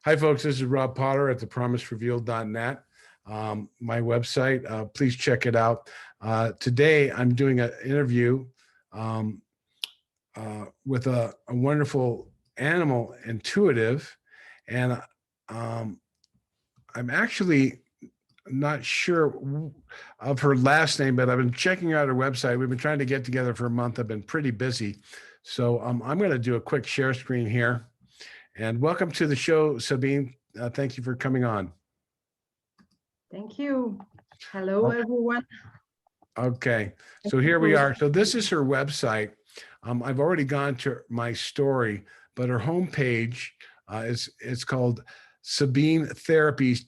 Hi, folks. This is Rob Potter at thepromiserevealed.net. My website, please check it out. Today, I'm doing an interview with a wonderful animal intuitive, and I'm actually not sure of her last name, but I've been checking out her website. We've been trying to get together for a month. I've been pretty busy. So I'm going to do a quick share screen here. And welcome to the show, Sabine. Thank you for coming on. Thank you. Hello, everyone. Okay, so here we are. So this is her website. I've already gone to my story, but her homepage it's called Sabine Therapies,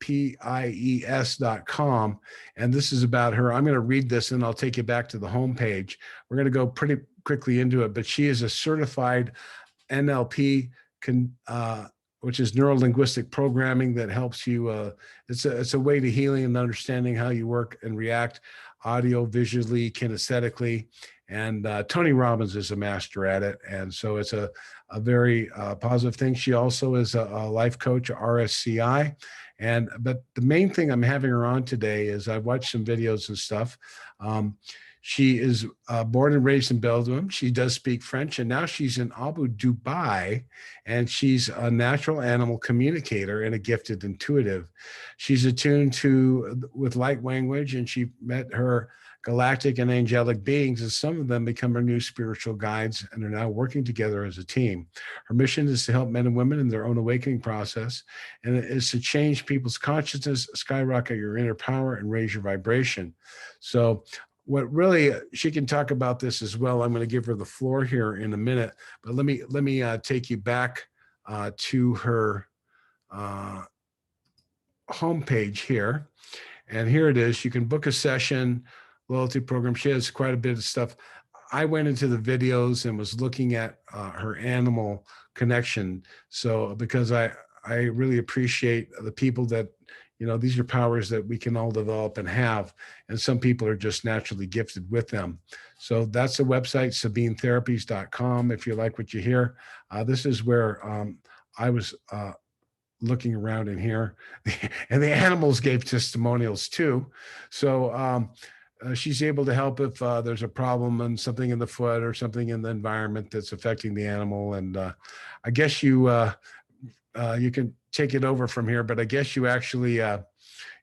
TheARPIES.com. And this is about her. I'm going to read this and I'll take you back to the homepage. We're going to go pretty quickly into it, but she is a certified NLP, which is neuro-linguistic programming that helps you. It's a way to healing and understanding how you work and react audio, visually, kinesthetically. And Tony Robbins is a master at it. And so it's a very positive thing. She also is a life coach, RSCI. But the main thing I'm having her on today is I've watched some videos and stuff. She is born and raised in Belgium. She does speak French, and now she's in Abu Dhabi, and she's a natural animal communicator and a gifted intuitive. She's attuned with light language, and she met her galactic and angelic beings, and some of them become her new spiritual guides and are now working together as a team. Her mission is to help men and women in their own awakening process, and it is to change people's consciousness, skyrocket your inner power, and raise your vibration. So what really, she can talk about this as well. I'm going to give her the floor here in a minute, but let me take you back to her homepage here. And here it is. You can book a session, loyalty program. She has quite a bit of stuff. I went into the videos and was looking at her animal connection. So because I really appreciate the people that, these are powers that we can all develop and have. And some people are just naturally gifted with them. So that's the website, SabineTherapies.com. If you like what you hear, this is where I was looking around in here, and the animals gave testimonials too. So she's able to help if there's a problem and something in the foot or something in the environment that's affecting the animal. And I guess you can take it over from here, but I guess you actually,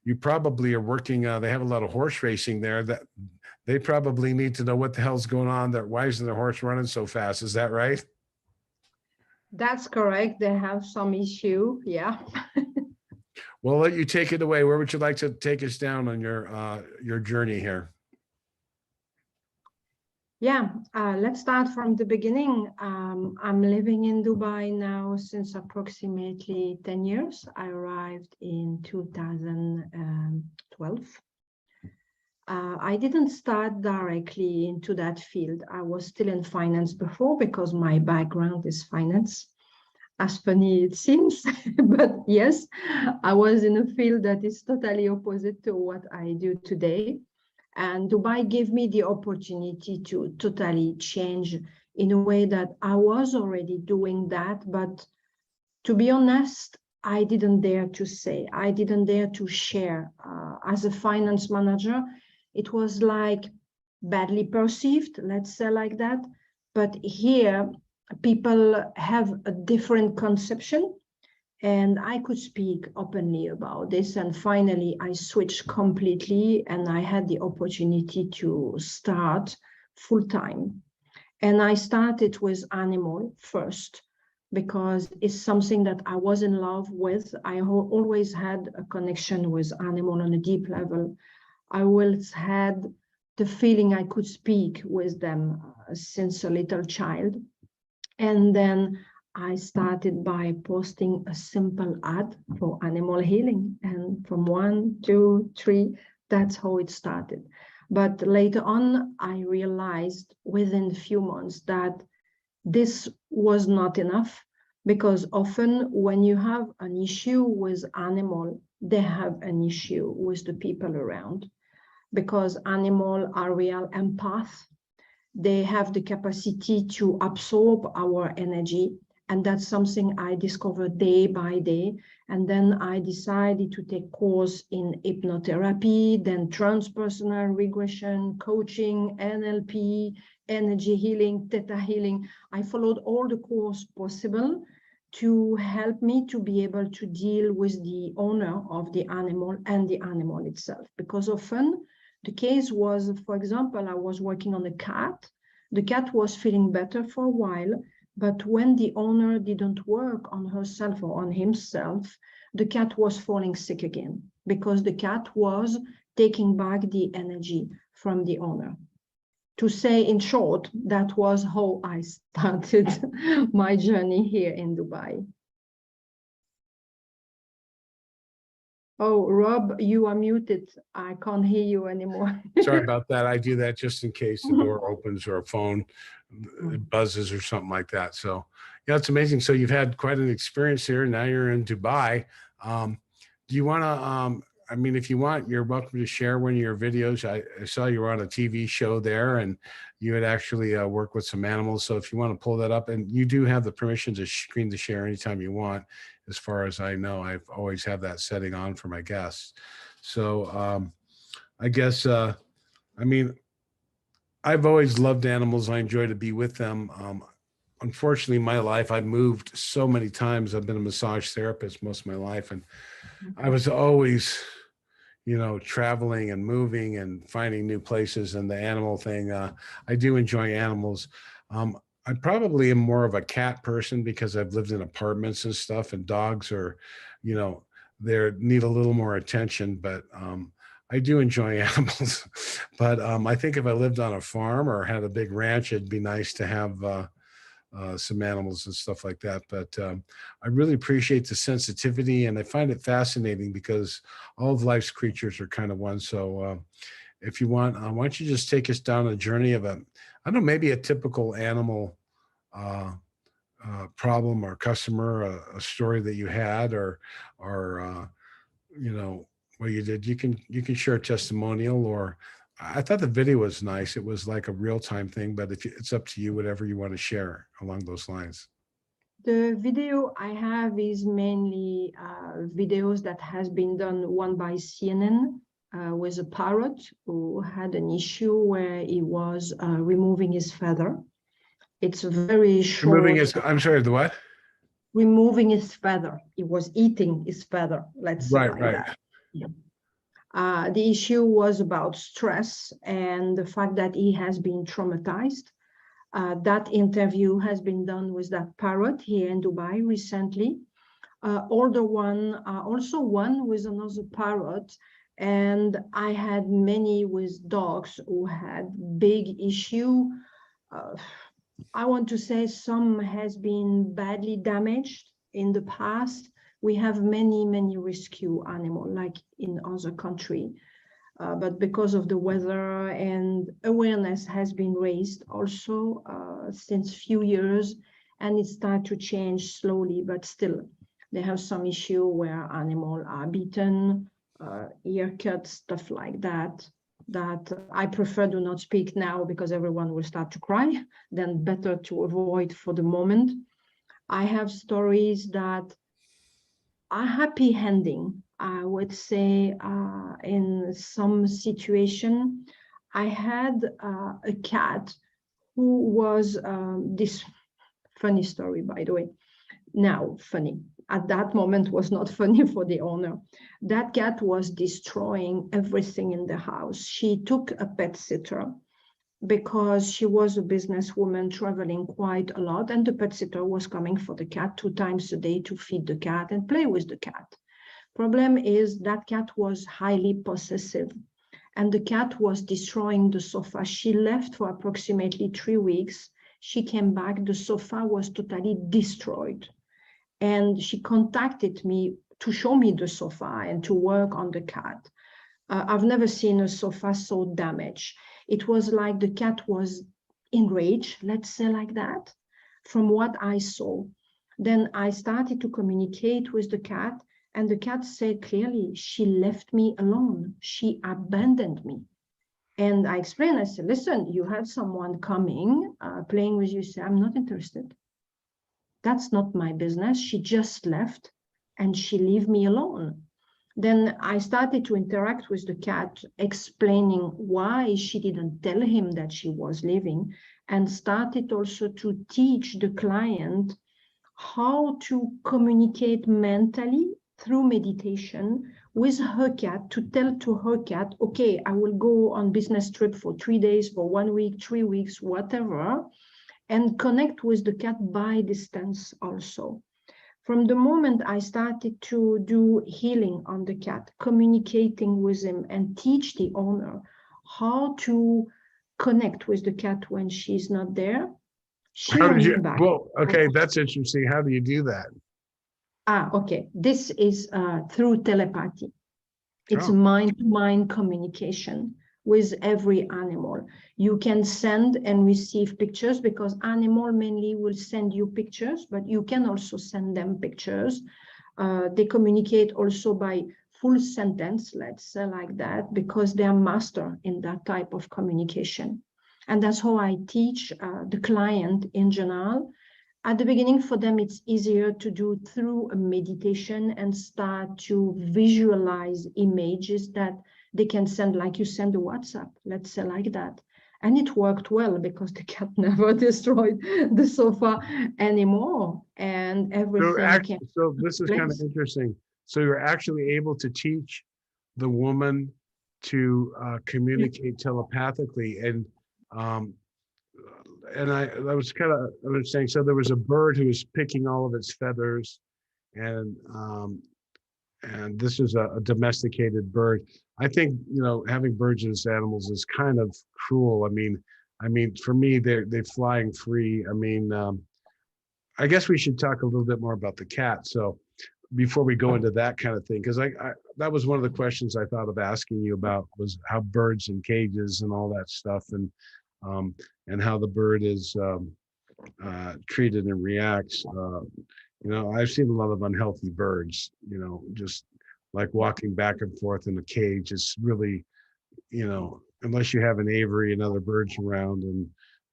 you probably are working, they have a lot of horse racing there that they probably need to know what the hell's going on. Why isn't the horse running so fast? Is that right? That's correct. They have some issue. Yeah. Well, I'll let you take it away. Where would you like to take us down on your journey here? Yeah, let's start from the beginning. I'm living in Dubai now since approximately 10 years. I arrived in 2012. I didn't start directly into that field. I was still in finance before because my background is finance. As funny it seems, but yes, I was in a field that is totally opposite to what I do today. And Dubai gave me the opportunity to totally change in a way that I was already doing that. But to be honest, I didn't dare to say, I didn't dare to share. As a finance manager, it was like badly perceived, let's say like that. But here, people have a different conception. And I could speak openly about this. And finally, I switched completely and I had the opportunity to start full time. And I started with animal first because it's something that I was in love with. I always had a connection with animal on a deep level. I always had the feeling I could speak with them since a little child. And then I started by posting a simple ad for animal healing. And from 1, 2, 3, that's how it started. But later on, I realized within a few months that this was not enough, because often when you have an issue with animal, they have an issue with the people around, because animals are real empaths. They have the capacity to absorb our energy And that's something I discovered day by day. And then I decided to take course in hypnotherapy, then transpersonal regression, coaching, NLP, energy healing, theta healing. I followed all the course possible to help me to be able to deal with the owner of the animal and the animal itself. Because often the case was, for example, I was working on a cat. The cat was feeling better for a while, but when the owner didn't work on herself or on himself, the cat was falling sick again because the cat was taking back the energy from the owner. To say in short, that was how I started my journey here in Dubai. Oh, Rob, you are muted. I can't hear you anymore. Sorry about that. I do that just in case the door opens or a phone buzzes or something like that. So, yeah, it's amazing. So you've had quite an experience here. Now you're in Dubai. Do you want to, I mean, if you want, you're welcome to share one of your videos. I saw you were on a TV show there and you had actually worked with some animals. So if you want to pull that up, and you do have the permission to screen to share anytime you want, as far as I know. I've always have that setting on for my guests. So I guess, I mean, I've always loved animals. I enjoy to be with them. Unfortunately, in my life, I've moved so many times. I've been a massage therapist most of my life, and I was always, you know, traveling and moving and finding new places. And the animal thing, I do enjoy animals. I probably am more of a cat person because I've lived in apartments and stuff, and dogs are, you know, they need a little more attention, but I do enjoy animals. But I think if I lived on a farm or had a big ranch, it'd be nice to have some animals and stuff like that. But I really appreciate the sensitivity, and I find it fascinating because all of life's creatures are kind of one. So if you want, why don't you just take us down a journey of I don't know, maybe a typical animal problem or customer, a story that you had, or you know, what you did. You can share a testimonial, or I thought the video was nice. It was like a real-time thing, but if it's up to you, whatever you want to share along those lines. The video I have is mainly videos that has been done, one by CNN with a parrot who had an issue where he was removing his feather. It's very short. Removing his, I'm sorry, the what? Removing his feather. He was eating his feather, let's say like that. Yeah. The issue was about stress and the fact that he has been traumatized. That interview has been done with that parrot here in Dubai recently. Older one, also one with another parrot. And I had many with dogs who had big issue. I want to say some has been badly damaged in the past. We have many rescue animals like in other country. But because of the weather, and awareness has been raised also since few years, and it started to change slowly, but still they have some issue where animals are beaten, ear cut, stuff like that I prefer do not speak now because everyone will start to cry, then better to avoid for the moment. I have stories that are happy ending. I would say in some situation, I had a cat who was this funny story, by the way. Now, funny. At that moment was not funny for the owner. That cat was destroying everything in the house. She took a pet sitter because she was a businesswoman traveling quite a lot, and the pet sitter was coming for the cat 2 times a day to feed the cat and play with the cat. Problem is that cat was highly possessive, and the cat was destroying the sofa. She left for approximately 3 weeks. She came back, the sofa was totally destroyed. And she contacted me to show me the sofa and to work on the cat. I've never seen a sofa so damaged. It was like the cat was enraged, let's say like that, from what I saw. Then I started to communicate with the cat, and the cat said clearly, she left me alone. She abandoned me. And I explained, I said, listen, you have someone coming, playing with you. Say, I'm not interested. That's not my business. She just left and she leave me alone. Then I started to interact with the cat, explaining why she didn't tell him that she was leaving, and started also to teach the client how to communicate mentally through meditation with her cat, to tell to her cat, okay, I will go on business trip for 3 days, for 1 week, 3 weeks, whatever, and connect with the cat by distance also. From the moment I started to do healing on the cat, communicating with him and teach the owner how to connect with the cat when she's not there, she How did wants you, back. well, okay, that's interesting. How do you do that? Okay. This is through telepathy. It's Oh. mind-to-mind communication with every animal. You can send and receive pictures, because animal mainly will send you pictures, but you can also send them pictures. They communicate also by full sentence, let's say like that, because they are master in that type of communication. And that's how I teach the client in general. At the beginning, for them, it's easier to do through a meditation and start to visualize images that they can send, like you send a WhatsApp, let's say like that. And it worked well, because the cat never destroyed the sofa anymore, and everything came. So this is kind of interesting. So you're actually able to teach the woman to communicate telepathically, and I was kind of understanding. So there was a bird who was picking all of its feathers, and this is a domesticated bird. I think, having birds as animals is kind of cruel. I mean, for me, they're flying free. I guess we should talk a little bit more about the cat. So before we go into that kind of thing, because I that was one of the questions I thought of asking you about, was how birds in cages and all that stuff, and how the bird is treated and reacts. I've seen a lot of unhealthy birds, just like walking back and forth in a cage. It's really, unless you have an aviary and other birds around and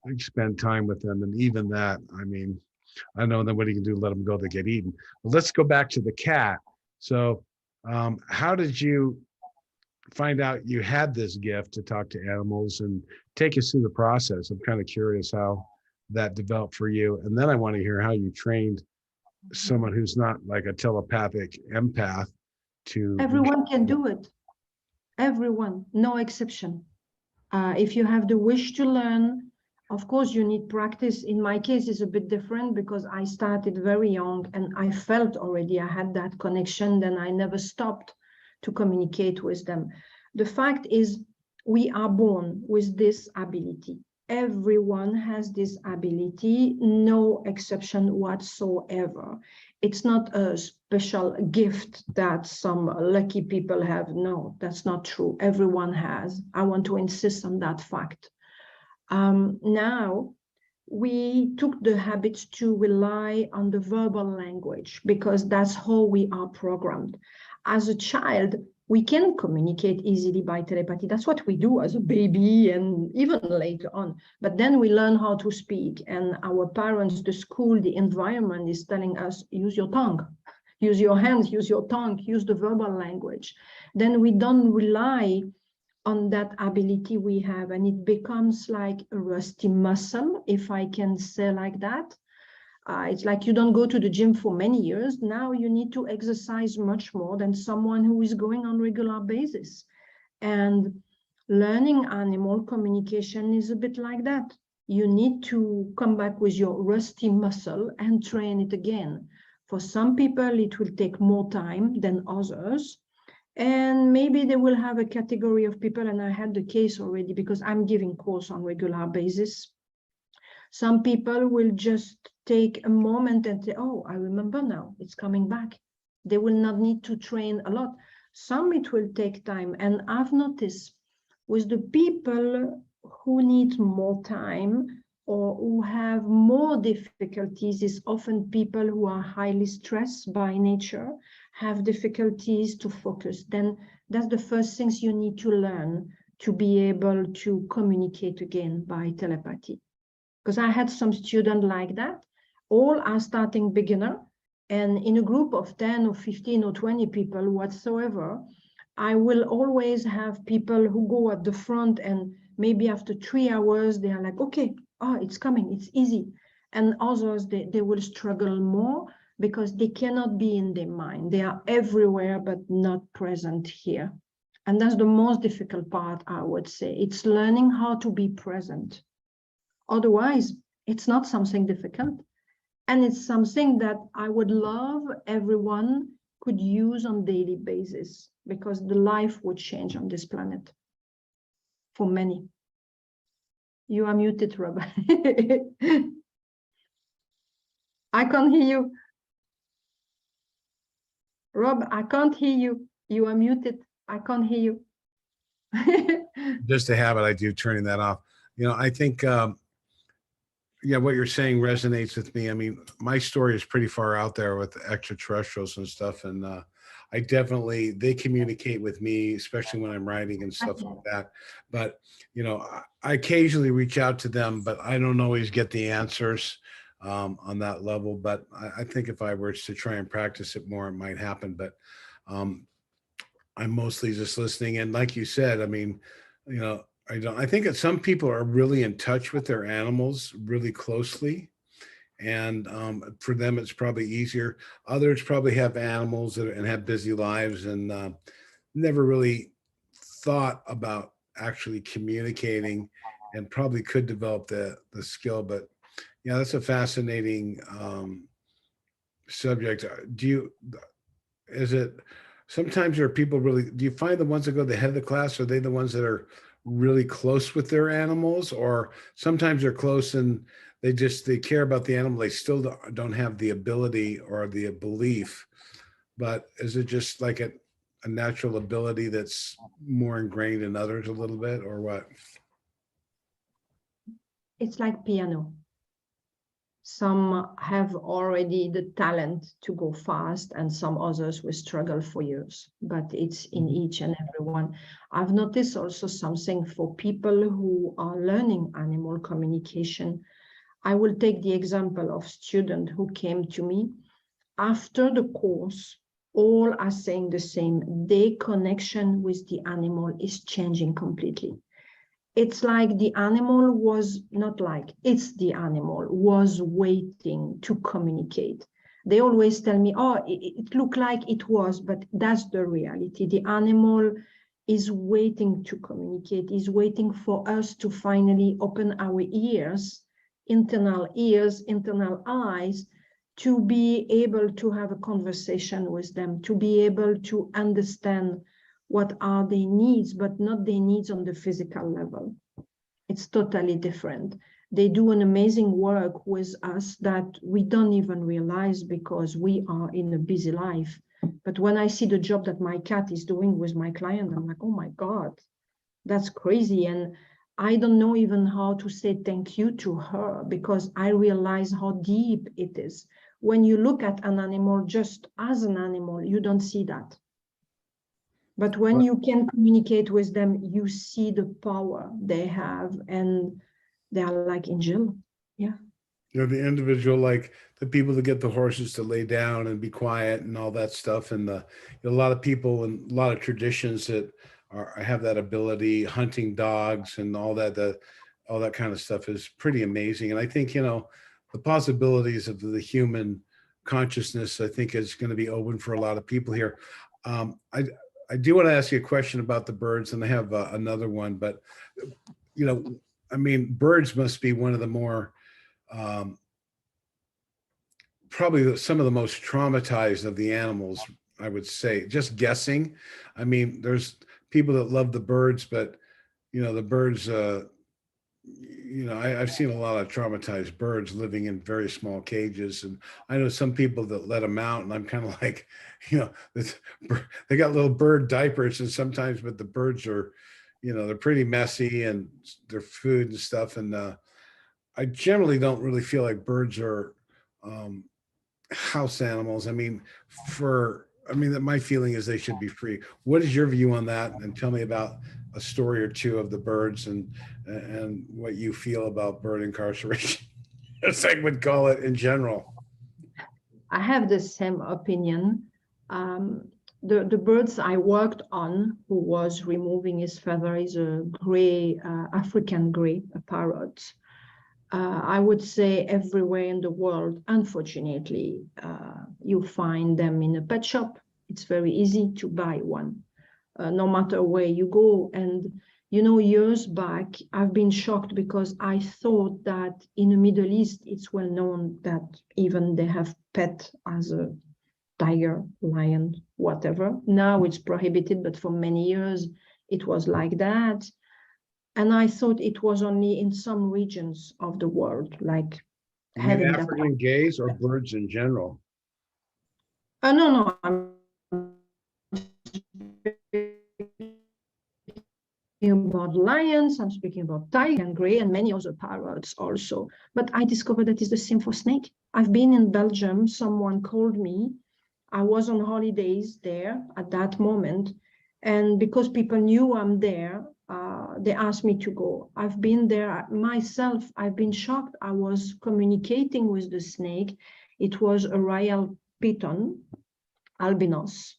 I spend time with them. And even that, I know then what you can do, let them go, they get eaten. But let's go back to the cat. So how did you find out you had this gift to talk to animals, and take us through the process? I'm kind of curious how that developed for you. And then I want to hear how you trained someone who's not like a telepathic empath to. Everyone can do it. Everyone, no exception. If you have the wish to learn, of course you need practice. In my case, it's a bit different, because I started very young and I felt already I had that connection. Then I never stopped to communicate with them. The fact is, we are born with this ability. Everyone has this ability, no exception whatsoever. It's not a special gift that some lucky people have. No, that's not true. Everyone has. I want to insist on that fact. Now, we took the habit to rely on the verbal language, because that's how we are programmed. As a child, we can communicate easily by telepathy. That's what we do as a baby and even later on. But then we learn how to speak, and our parents, the school, the environment is telling us, use your tongue, use your hands, use your tongue, use the verbal language. Then we don't rely on that ability we have, and it becomes like a rusty muscle, if I can say like that. It's like you don't go to the gym for many years. Now you need to exercise much more than someone who is going on regular basis. And learning animal communication is a bit like that. You need to come back with your rusty muscle and train it again. For some people, it will take more time than others. And maybe they will have a category of people, and I had the case already, because I'm giving course on regular basis. Some people will just take a moment and say, oh, I remember now, it's coming back. They will not need to train a lot. Some it will take time. And I've noticed with the people who need more time or who have more difficulties, is often people who are highly stressed by nature, have difficulties to focus. Then that's the first things you need to learn to be able to communicate again by telepathy. Because I had some students like that, All are starting beginner. And in a group of 10 or 15 or 20 people whatsoever, I will always have people who go at the front, and maybe after 3 hours, they are like, okay, oh, it's coming, it's easy. And others, they will struggle more because they cannot be in their mind. They are everywhere, but not present here. And that's the most difficult part, I would say. It's learning how to be present. Otherwise, it's not something difficult. And it's something that I would love everyone could use on a daily basis, because the life would change on this planet for many. You are muted, Rob. I can't hear you. Rob, I can't hear you. You are muted. I can't hear you. Just a habit I do, turning that off. You know, I think, yeah, what you're saying resonates with me. I mean, my story is pretty far out there with extraterrestrials and stuff. And I definitely, they communicate with me, especially when I'm writing and stuff like that. But, you know, I occasionally reach out to them, but I don't always get the answers on that level. But I think if I were to try and practice it more, it might happen. But I'm mostly just listening. And like you said, I mean, you know, I think that some people are really in touch with their animals really closely. And for them, it's probably easier. Others probably have animals and have busy lives and never really thought about actually communicating, and probably could develop the skill. But yeah, that's a fascinating subject. Is it, sometimes there are people really, do you find the ones that go to the head of the class, are they the ones that are really close with their animals, or sometimes they're close and they care about the animal, they still don't have the ability or the belief, but is it just like a natural ability that's more ingrained in others a little bit, or what? It's like piano. Some have already the talent to go fast, and some others will struggle for years, but it's in each and every one. I've noticed also something for people who are learning animal communication. I will take the example of student who came to me after the course. All are saying the same. Their connection with the animal is changing completely. It's like the animal was not like, it's the animal was waiting to communicate. They always tell me, oh, it looked like it was, but that's the reality. The animal is waiting to communicate, is waiting for us to finally open our ears, internal eyes, to be able to have a conversation with them, to be able to understand what are their needs, but not their needs on the physical level. It's totally different. They do an amazing work with us that we don't even realize because we are in a busy life. But when I see the job that my cat is doing with my client, I'm like, oh my God, that's crazy. And I don't know even how to say thank you to her, because I realize how deep it is. When you look at an animal just as an animal, you don't see that. But when you can communicate with them, you see the power they have, and they are like angel. Yeah. You know, the individual, like the people that get the horses to lay down and be quiet and all that stuff. And a lot of people and a lot of traditions that have that ability, hunting dogs and all that kind of stuff is pretty amazing. And I think, you know, the possibilities of the human consciousness, I think, is going to be open for a lot of people here. I do want to ask you a question about the birds, and I have another one, but, you know, I mean, birds must be one of the more, probably some of the most traumatized of the animals, I would say, just guessing. I mean, there's people that love the birds, but, you know, the birds, you know, I've seen a lot of traumatized birds living in very small cages. And I know some people that let them out, and I'm kind of like, you know, they got little bird diapers and sometimes, but the birds are, you know, they're pretty messy and their food and stuff. And I generally don't really feel like birds are house animals. I mean, that my feeling is they should be free. What is your view on that? And tell me about a story or two of the birds and what you feel about bird incarceration. as I would call it in general. I have the same opinion. The birds I worked on, who was removing his feather, is a gray, African gray, a parrot. I would say everywhere in the world, unfortunately, you find them in a pet shop. It's very easy to buy one, no matter where you go. And, you know, years back, I've been shocked because I thought that in the Middle East, it's well known that even they have pet as a tiger, lion, whatever. Now it's prohibited, but for many years, it was like that. And I thought it was only in some regions of the world, like You mean having that. African gays or birds in general? No, I'm speaking about lions, I'm speaking about tiger and gray and many other parrots also. But I discovered that it's the same for snake. I've been in Belgium, someone called me. I was on holidays there at that moment. And because people knew I'm there, they asked me to go. I've been there myself. I've been shocked. I was communicating with the snake. It was a royal piton, albinos,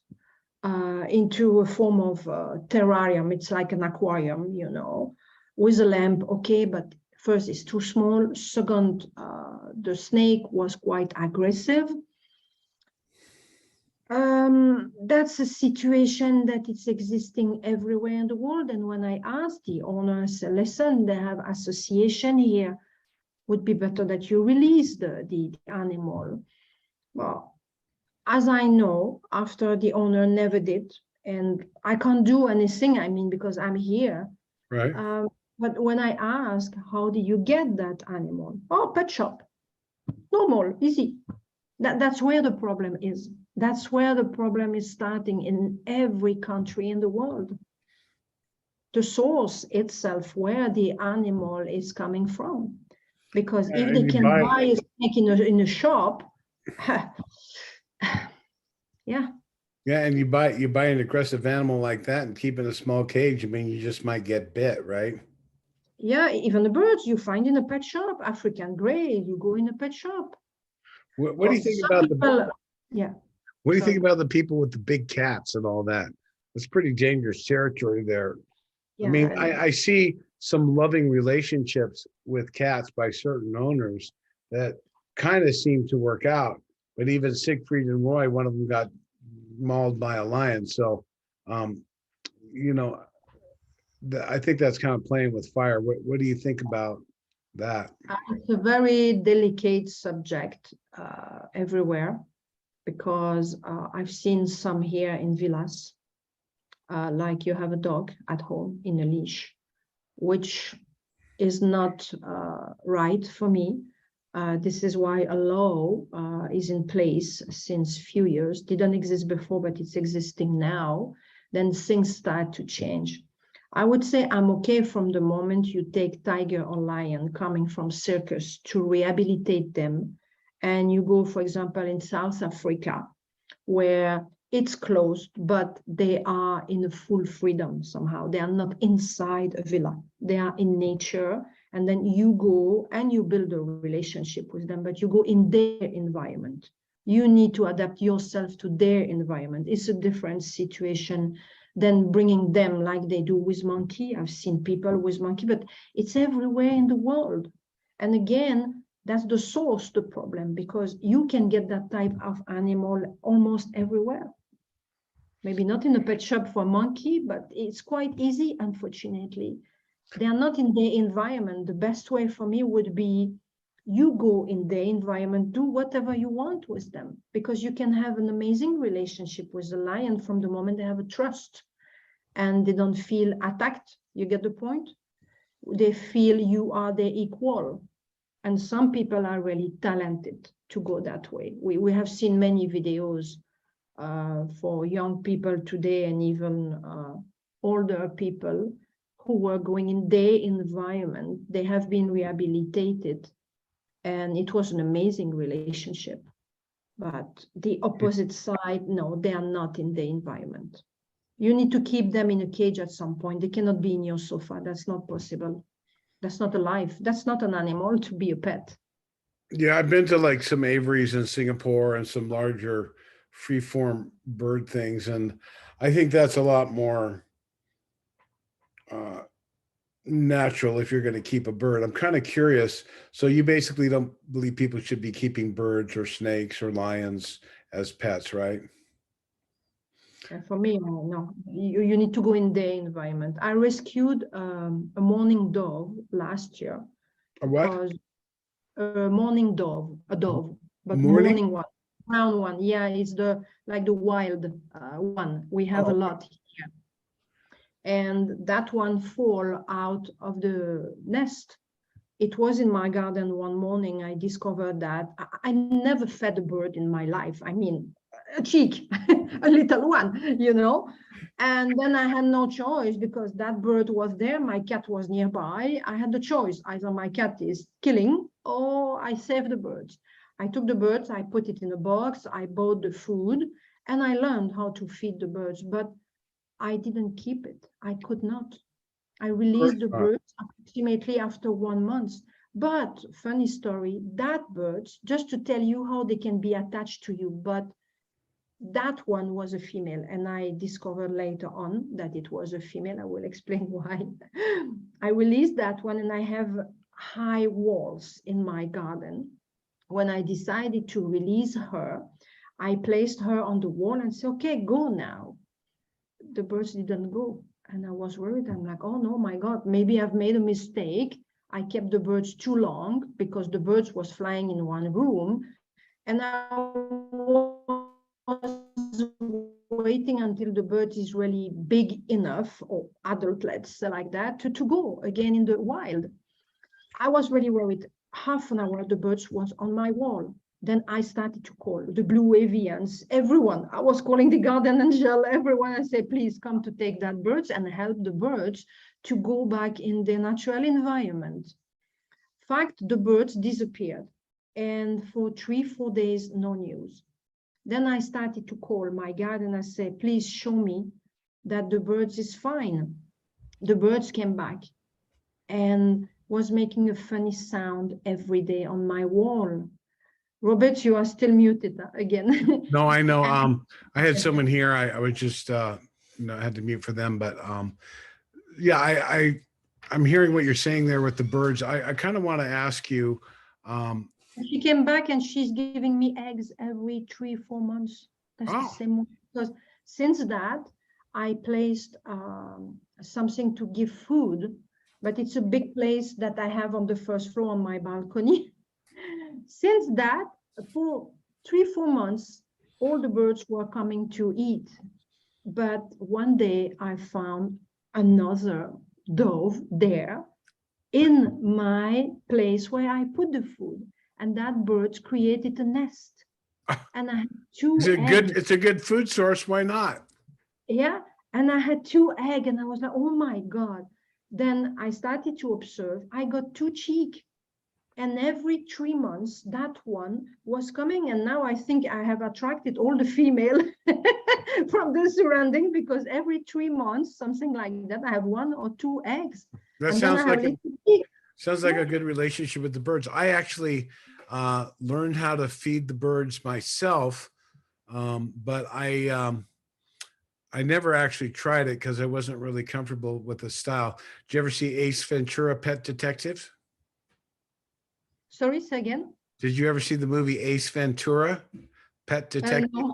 into a form of terrarium. It's like an aquarium, you know, with a lamp. Okay, but first it's too small. Second, the snake was quite aggressive. That's a situation that it's existing everywhere in the world. And when I asked the owners, listen, they have association here, would be better that you release the animal. Well, as I know, after the owner never did, and I can't do anything, I mean, because I'm here. Right. But when I ask, how do you get that animal? Oh, pet shop. Normal, easy. That's where the problem is. That's where the problem is starting in every country in the world. The source itself, where the animal is coming from. Because if they can buy a snake in a shop, yeah. Yeah, and you buy an aggressive animal like that and keep it in a small cage. I mean, you just might get bit, right? Yeah, even the birds you find in a pet shop, African gray, you go in a pet shop. What do you think about the? Yeah. What do you think about the people with the big cats and all that? It's pretty dangerous territory there. Yeah, I mean, I see some loving relationships with cats by certain owners that kind of seem to work out. But even Siegfried and Roy, one of them got mauled by a lion. So, you know, I think that's kind of playing with fire. What do you think about that? It's a very delicate subject everywhere, because I've seen some here in villas, like you have a dog at home in a leash, which is not right for me. This is why a law is in place since few years. Didn't exist before, but it's existing now. Then things start to change. I would say I'm okay from the moment you take tiger or lion coming from circus to rehabilitate them, and you go, for example, in South Africa, where it's closed, but they are in a full freedom somehow. They are not inside a villa. They are in nature, and then you go and you build a relationship with them, but you go in their environment. You need to adapt yourself to their environment. It's a different situation than bringing them like they do with monkey. I've seen people with monkey, but it's everywhere in the world. And again, that's the source, the problem, because you can get that type of animal almost everywhere. Maybe not in a pet shop for a monkey, but it's quite easy, unfortunately. They are not in their environment. The best way for me would be you go in their environment, do whatever you want with them, because you can have an amazing relationship with the lion from the moment they have a trust and they don't feel attacked. You get the point? They feel you are their equal. And some people are really talented to go that way. We have seen many videos for young people today, and even older people who were going in their environment. They have been rehabilitated, and it was an amazing relationship. But the opposite side, no, they are not in the environment. You need to keep them in a cage at some point. They cannot be in your sofa. That's not possible. That's not a life. That's not an animal to be a pet. Yeah, I've been to like some aviaries in Singapore and some larger freeform bird things, and I think that's a lot more uh, natural if you're going to keep a bird. I'm kind of curious. So you basically don't believe people should be keeping birds or snakes or lions as pets, right? And for me, no, you need to go in their environment. I rescued a mourning dove last year Or what? because a mourning dove, a dove, but Morning? mourning one, brown one. Yeah, it's the like the wild one. We have a Oh, lot here, and that one fall out of the nest. It was in my garden one morning. I discovered that I never fed a bird in my life. I mean, a chick, a little one, you know. And then I had no choice because that bird was there. My cat was nearby. I had the choice. Either my cat is killing or I save the birds. I took the birds, I put it in a box, I bought the food, and I learned how to feed the birds, but I didn't keep it. I could not. I of course released the not. birds approximately after 1 month. But funny story, that birds, just to tell you how they can be attached to you, but that one was a female, and I discovered later on that it was a female. I will explain why. I released that one, and I have high walls in my garden. When I decided to release her, I placed her on the wall and said, okay, go now. The birds didn't go. And I was worried. I'm like, oh no, my God, maybe I've made a mistake. I kept the birds too long because the birds was flying in one room. And I was waiting until the bird is really big enough, or adult, let's say like that, to go again in the wild. I was really worried. Half an hour, the birds was on my wall. Then I started to call the blue avians, everyone. I was calling the garden angel, everyone. I said, please come to take that birds and help the birds to go back in their natural environment. Fact, the birds disappeared. And for 3, 4 days, no news. Then I started to call my garden. I said, please show me that the birds is fine. The birds came back and was making a funny sound every day on my wall. Robert, you are still muted again. No, I know. And I had someone here. I was just I had to mute for them, but yeah, I'm hearing what you're saying there with the birds. I kind of want to ask you. Um, she came back and she's giving me eggs every 3, 4 months. That's the oh, same one. Because since that, I placed something to give food, but it's a big place that I have on the first floor on my balcony. Since that, for 3, 4 months, all the birds were coming to eat. But one day I found another dove there in my place where I put the food. And that bird created a nest. And I had is two it good? eggs. It's a good food source. Why not? Yeah. And I had two eggs, and I was like, oh my God. Then I started to observe. I got two cheek. And every 3 months, that one was coming. And now I think I have attracted all the female from the surrounding, because every 3 months, something like that, I have 1 or 2 eggs. That And then I sounds have like little chicks. sounds like Yeah. a good relationship with the birds. I actually learned how to feed the birds myself, but I never actually tried it because I wasn't really comfortable with the style. Did you ever see Ace Ventura: Pet Detective? Sorry, say again. Did you ever see the movie Ace Ventura: Pet Detective? No,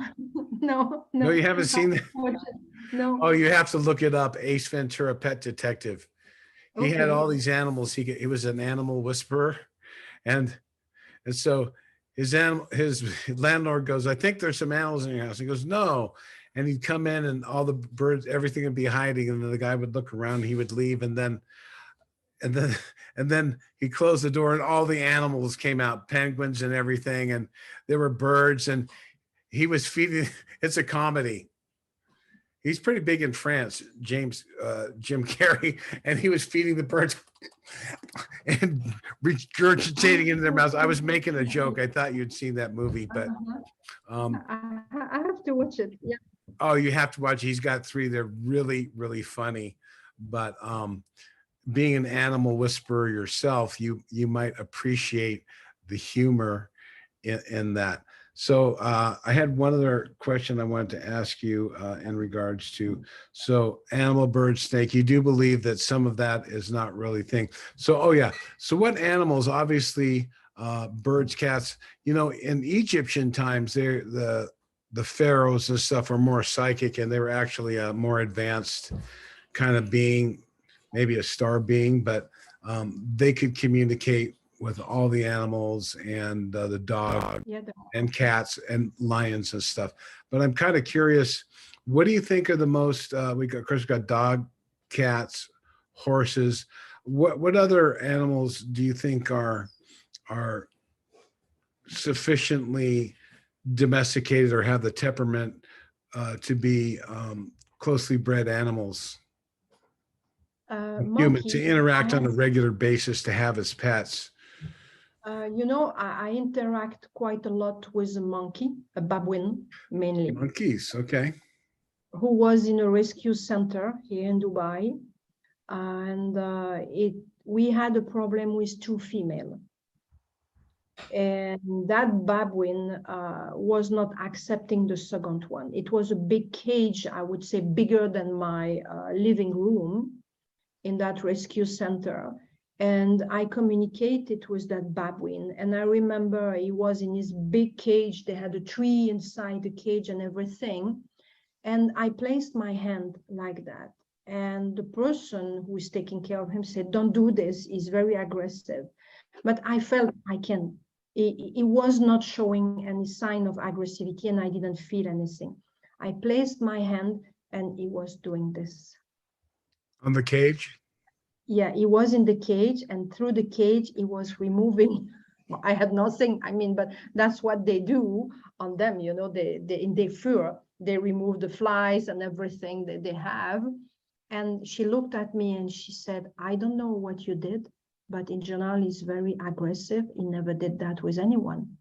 no, No, no. you haven't I seen that. watch it. No. Oh, you have to look it up. Ace Ventura: Pet Detective. He had Okay. all these animals. He was an animal whisperer, and so his landlord goes, I think there's some animals in your house. He goes, no. And he'd come in and all the birds, everything would be hiding. And then the guy would look around, he would leave. And then, and then he closed the door and all the animals came out, penguins and everything. And there were birds and he was feeding, it's a comedy. He's pretty big in France, Jim Carrey, and he was feeding the birds and regurgitating into their mouths. I was making a joke. I thought you'd seen that movie, but Uh-huh. um, I have to watch it. Yeah. oh, you have to watch it. He's got three. They're really, really funny. But being an animal whisperer yourself, you might appreciate the humor in that. So I had one other question I wanted to ask you in regards to, so animal, bird, snake, you do believe that some of that is not really thing. So, oh yeah. So what animals, obviously birds, cats, you know, in Egyptian times, the pharaohs and stuff are more psychic, and they were actually a more advanced kind of being, maybe a star being, but they could communicate with all the animals and the dog Yeah, and cats and lions and stuff. But I'm kind of curious, what do you think are the most, of course, we've got dog, cats, horses. What other animals do you think are sufficiently domesticated or have the temperament to be closely bred animals? Human to monkeys. interact on a regular basis, to have as pets. You know, I interact quite a lot with a monkey, a baboon mainly, Monkeys, okay. who was in a rescue center here in Dubai, and we had a problem with two female, and that baboon was not accepting the second one. It was a big cage, I would say bigger than my living room in that rescue center. And I communicated with that baboon. And I remember he was in his big cage. They had a tree inside the cage and everything. And I placed my hand like that. And the person who is taking care of him said, "Don't do this. He's very aggressive." But I felt I can. He was not showing any sign of aggressivity, and I didn't feel anything. I placed my hand and he was doing this. On the cage? Yeah, he was in the cage, and through the cage, he was removing. I had nothing, I mean, but that's what they do on them, you know, they in their fur, they remove the flies and everything that they have. And she looked at me and she said, "I don't know what you did, but in general, he's very aggressive. He never did that with anyone."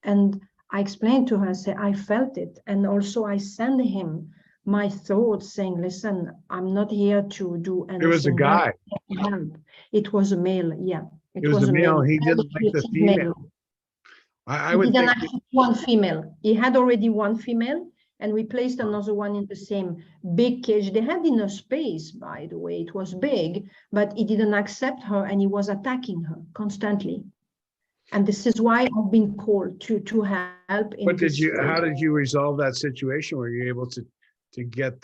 And I explained to her, I said, "I felt it. And also I sent him my thoughts saying, listen, I'm not here to do It was a anything bad. guy. Help." It was a male, yeah. It It was a was a male. male. He didn't like the female. I He would didn't think accept one female. He had already one female, and we placed another one in the same big cage. They had enough space, by the way. It was big, but he didn't accept her, and he was attacking her constantly. And this is why I've been called to help in this way. how did you resolve that situation? Were you able to get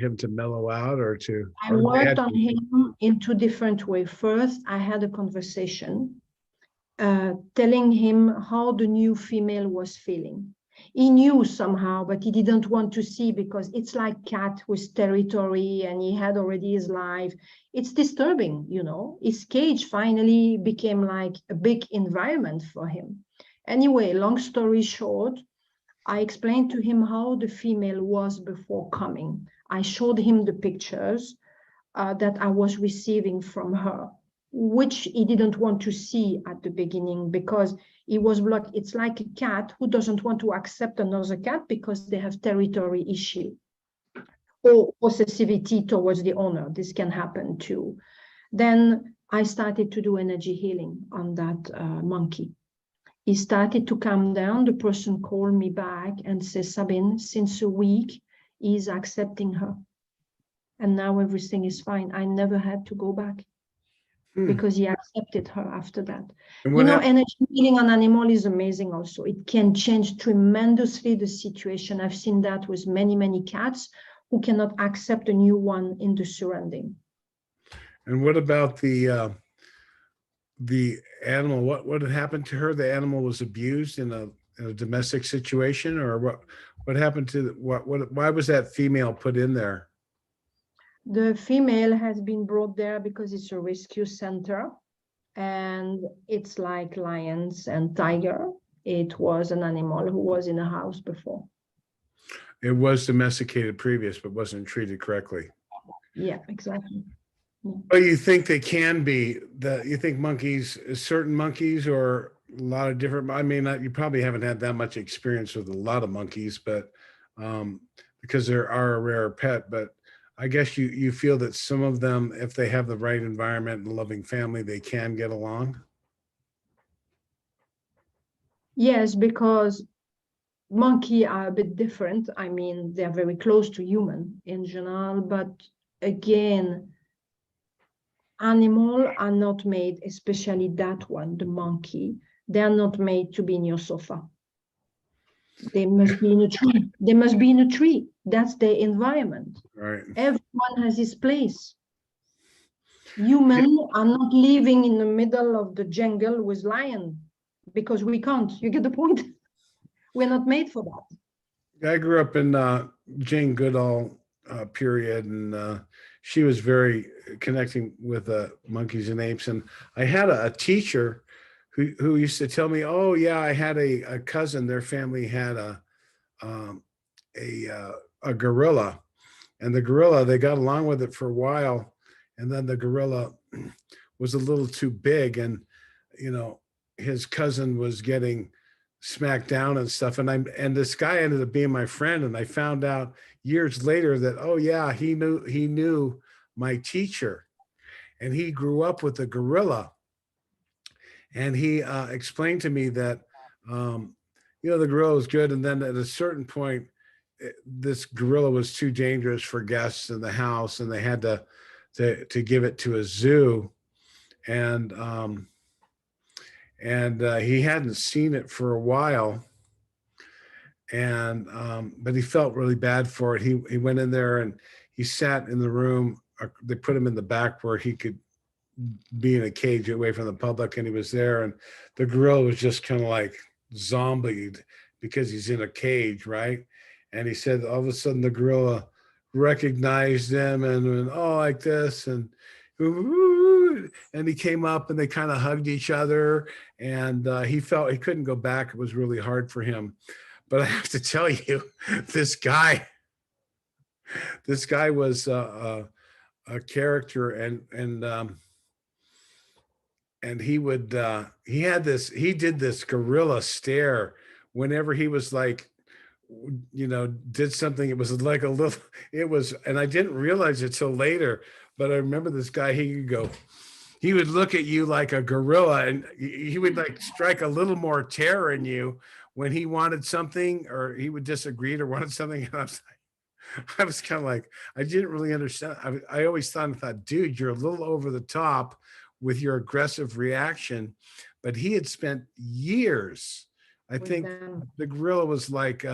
him to mellow out, or to, I or they worked had on to? him in two different ways. First, I had a conversation telling him how the new female was feeling. He knew somehow, but he didn't want to see, because it's like cat with territory, and he had already his life. It's disturbing, you know. His cage finally became like a big environment for him. Anyway, long story short, I explained to him how the female was before coming. I showed him the pictures that I was receiving from her, which he didn't want to see at the beginning, because he was blocked. It's like a cat who doesn't want to accept another cat because they have territory issue or possessivity towards the owner. This can happen too. Then I started to do energy healing on that monkey. He started to calm down. The person called me back and said, "Sabine, since a week, he's accepting her. And now everything is fine. I never had to go back." Because he accepted her after that. And You know, happened? energy healing on animal is amazing also. It can change tremendously the situation. I've seen that with many, many cats who cannot accept a new one in the surrounding. And what about the animal? What had happened to her? The animal was abused in a domestic situation, or what happened to why was that female put in there? The female has been brought there because it's a rescue center, and it's like lions and tiger. It was an animal who was in a house before. It was domesticated previous, but wasn't treated correctly. Yeah, exactly. But you think they can be you think monkeys, certain monkeys, or a lot of different, I mean, you probably haven't had that much experience with a lot of monkeys, but because there are a rare pet, but I guess you feel that some of them, if they have the right environment and loving family, they can get along. Yes, because monkey are a bit different. I mean, they're very close to human in general, but again, animals are not made, especially that one, the monkey, they are not made to be in your sofa. They must be in a tree. They must be in a tree. That's their environment. Right. Everyone has his place. Yeah, Humans are not living in the middle of the jungle with lion because we can't. You get the point? We're not made for that. I grew up in Jane Goodall period, and she was very connecting with monkeys and apes. And I had a teacher who used to tell me, "Oh yeah, I had a cousin. Their family had um, a gorilla, and the gorilla they got along with it for a while, and then the gorilla was a little too big, and you know his cousin was getting smacked down and stuff, and this guy ended up being my friend, and I found out years later that, oh yeah, he knew my teacher, and he grew up with a gorilla, and he explained to me that um, the gorilla was good, and then at a certain point this gorilla was too dangerous for guests in the house, and they had to give it to a zoo, and he hadn't seen it for a while, and but he felt really bad for it. He went in there and he sat in the room. They put him in the back where he could be in a cage away from the public, and he was there, and the gorilla was just kind of like zombied because he's in a cage, right? And he said all of a sudden the gorilla recognized him and went, oh, like this, and he came up and they kind of hugged each other, and he felt he couldn't go back. It was really hard for him. But I have to tell you, this guy was a character, and he did this gorilla stare whenever he was like, did something. It was like a little, it was, and I didn't realize it till later, but I remember this guy, he would look at you like a gorilla, and he would like strike a little more terror in you when he wanted something, or he would disagree or wanted something. And I was kind of like, I didn't really understand. I always thought, dude, you're a little over the top with your aggressive reaction. But he had spent years, I think the gorilla was like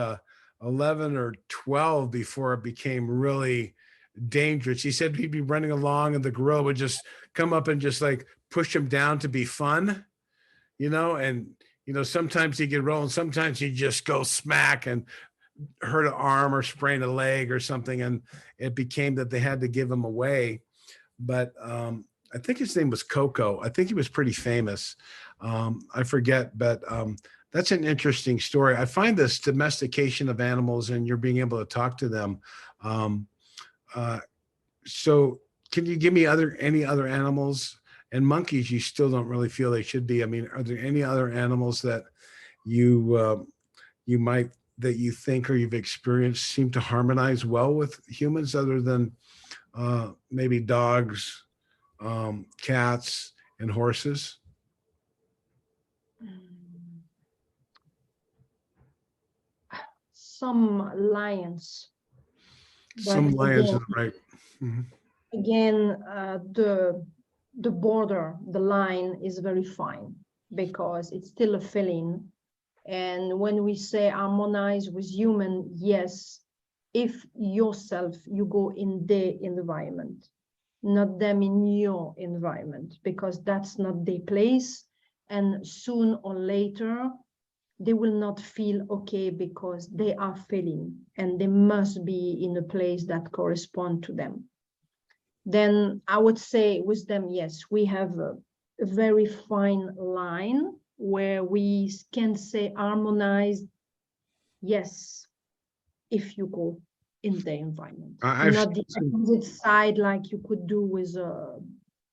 11 or 12 before it became really dangerous. He said he'd be running along and the gorilla would just come up and just like push him down to be fun, and sometimes he'd get rolling, sometimes he'd just go smack and hurt an arm or sprain a leg or something, and it became that they had to give him away. But I think his name was Coco. I think he was pretty famous. I forget, but that's an interesting story. I find this domestication of animals and you're being able to talk to them. So can you give me any other animals? And monkeys, you still don't really feel they should be. I mean, are there any other animals that you that you think or you've experienced seem to harmonize well with humans, other than maybe dogs, cats, and horses? Some lions. Some lions, right? Mm-hmm. Again, the border, the line is very fine because it's still a feeling. And when we say harmonize with human, yes, if yourself, you go in their environment, not them in your environment, because that's not their place. And soon or later, they will not feel okay because they are feeling and they must be in a place that corresponds to them. Then I would say with them, yes, we have a very fine line where we can say harmonized, yes, if you go in the environment. Not the opposite side like you could do with a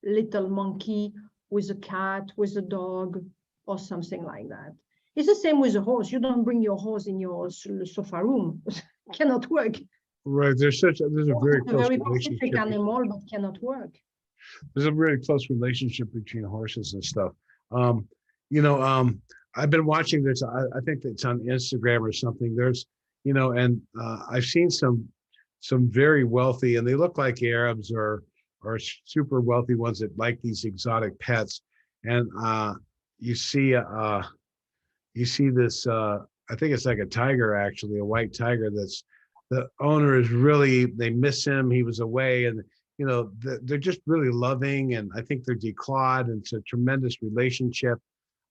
little monkey, with a cat, with a dog, or something like that. It's the same with a horse. You don't bring your horse in your sofa room. Cannot work. Right. There's a very close Pacific animal, but cannot work. There's a very close relationship between horses and stuff. I've been watching this. I think it's on Instagram or something. There's, and I've seen some very wealthy, and they look like Arabs or super wealthy ones that like these exotic pets. And you see you see this. I think it's like a tiger, actually, a white tiger. That's the owner is really, they miss him. He was away, and they're just really loving, and I think they're declawed, and it's a tremendous relationship.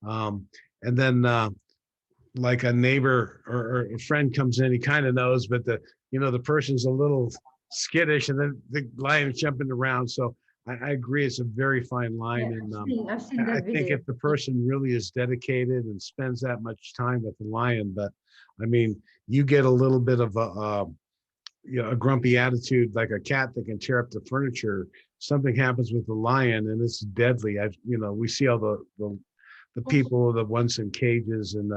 Um, and then like a neighbor or a friend comes in, he kind of knows, but the person's a little skittish, and then the lion's jumping around. So I agree, it's a very fine line, Yeah, and I've seen I that think video. if the person really is dedicated and spends that much time with the lion, but I mean, you get a little bit of a grumpy attitude, like a cat that can tear up the furniture. Something happens with the lion, and it's deadly. We see all the people, the ones in cages, and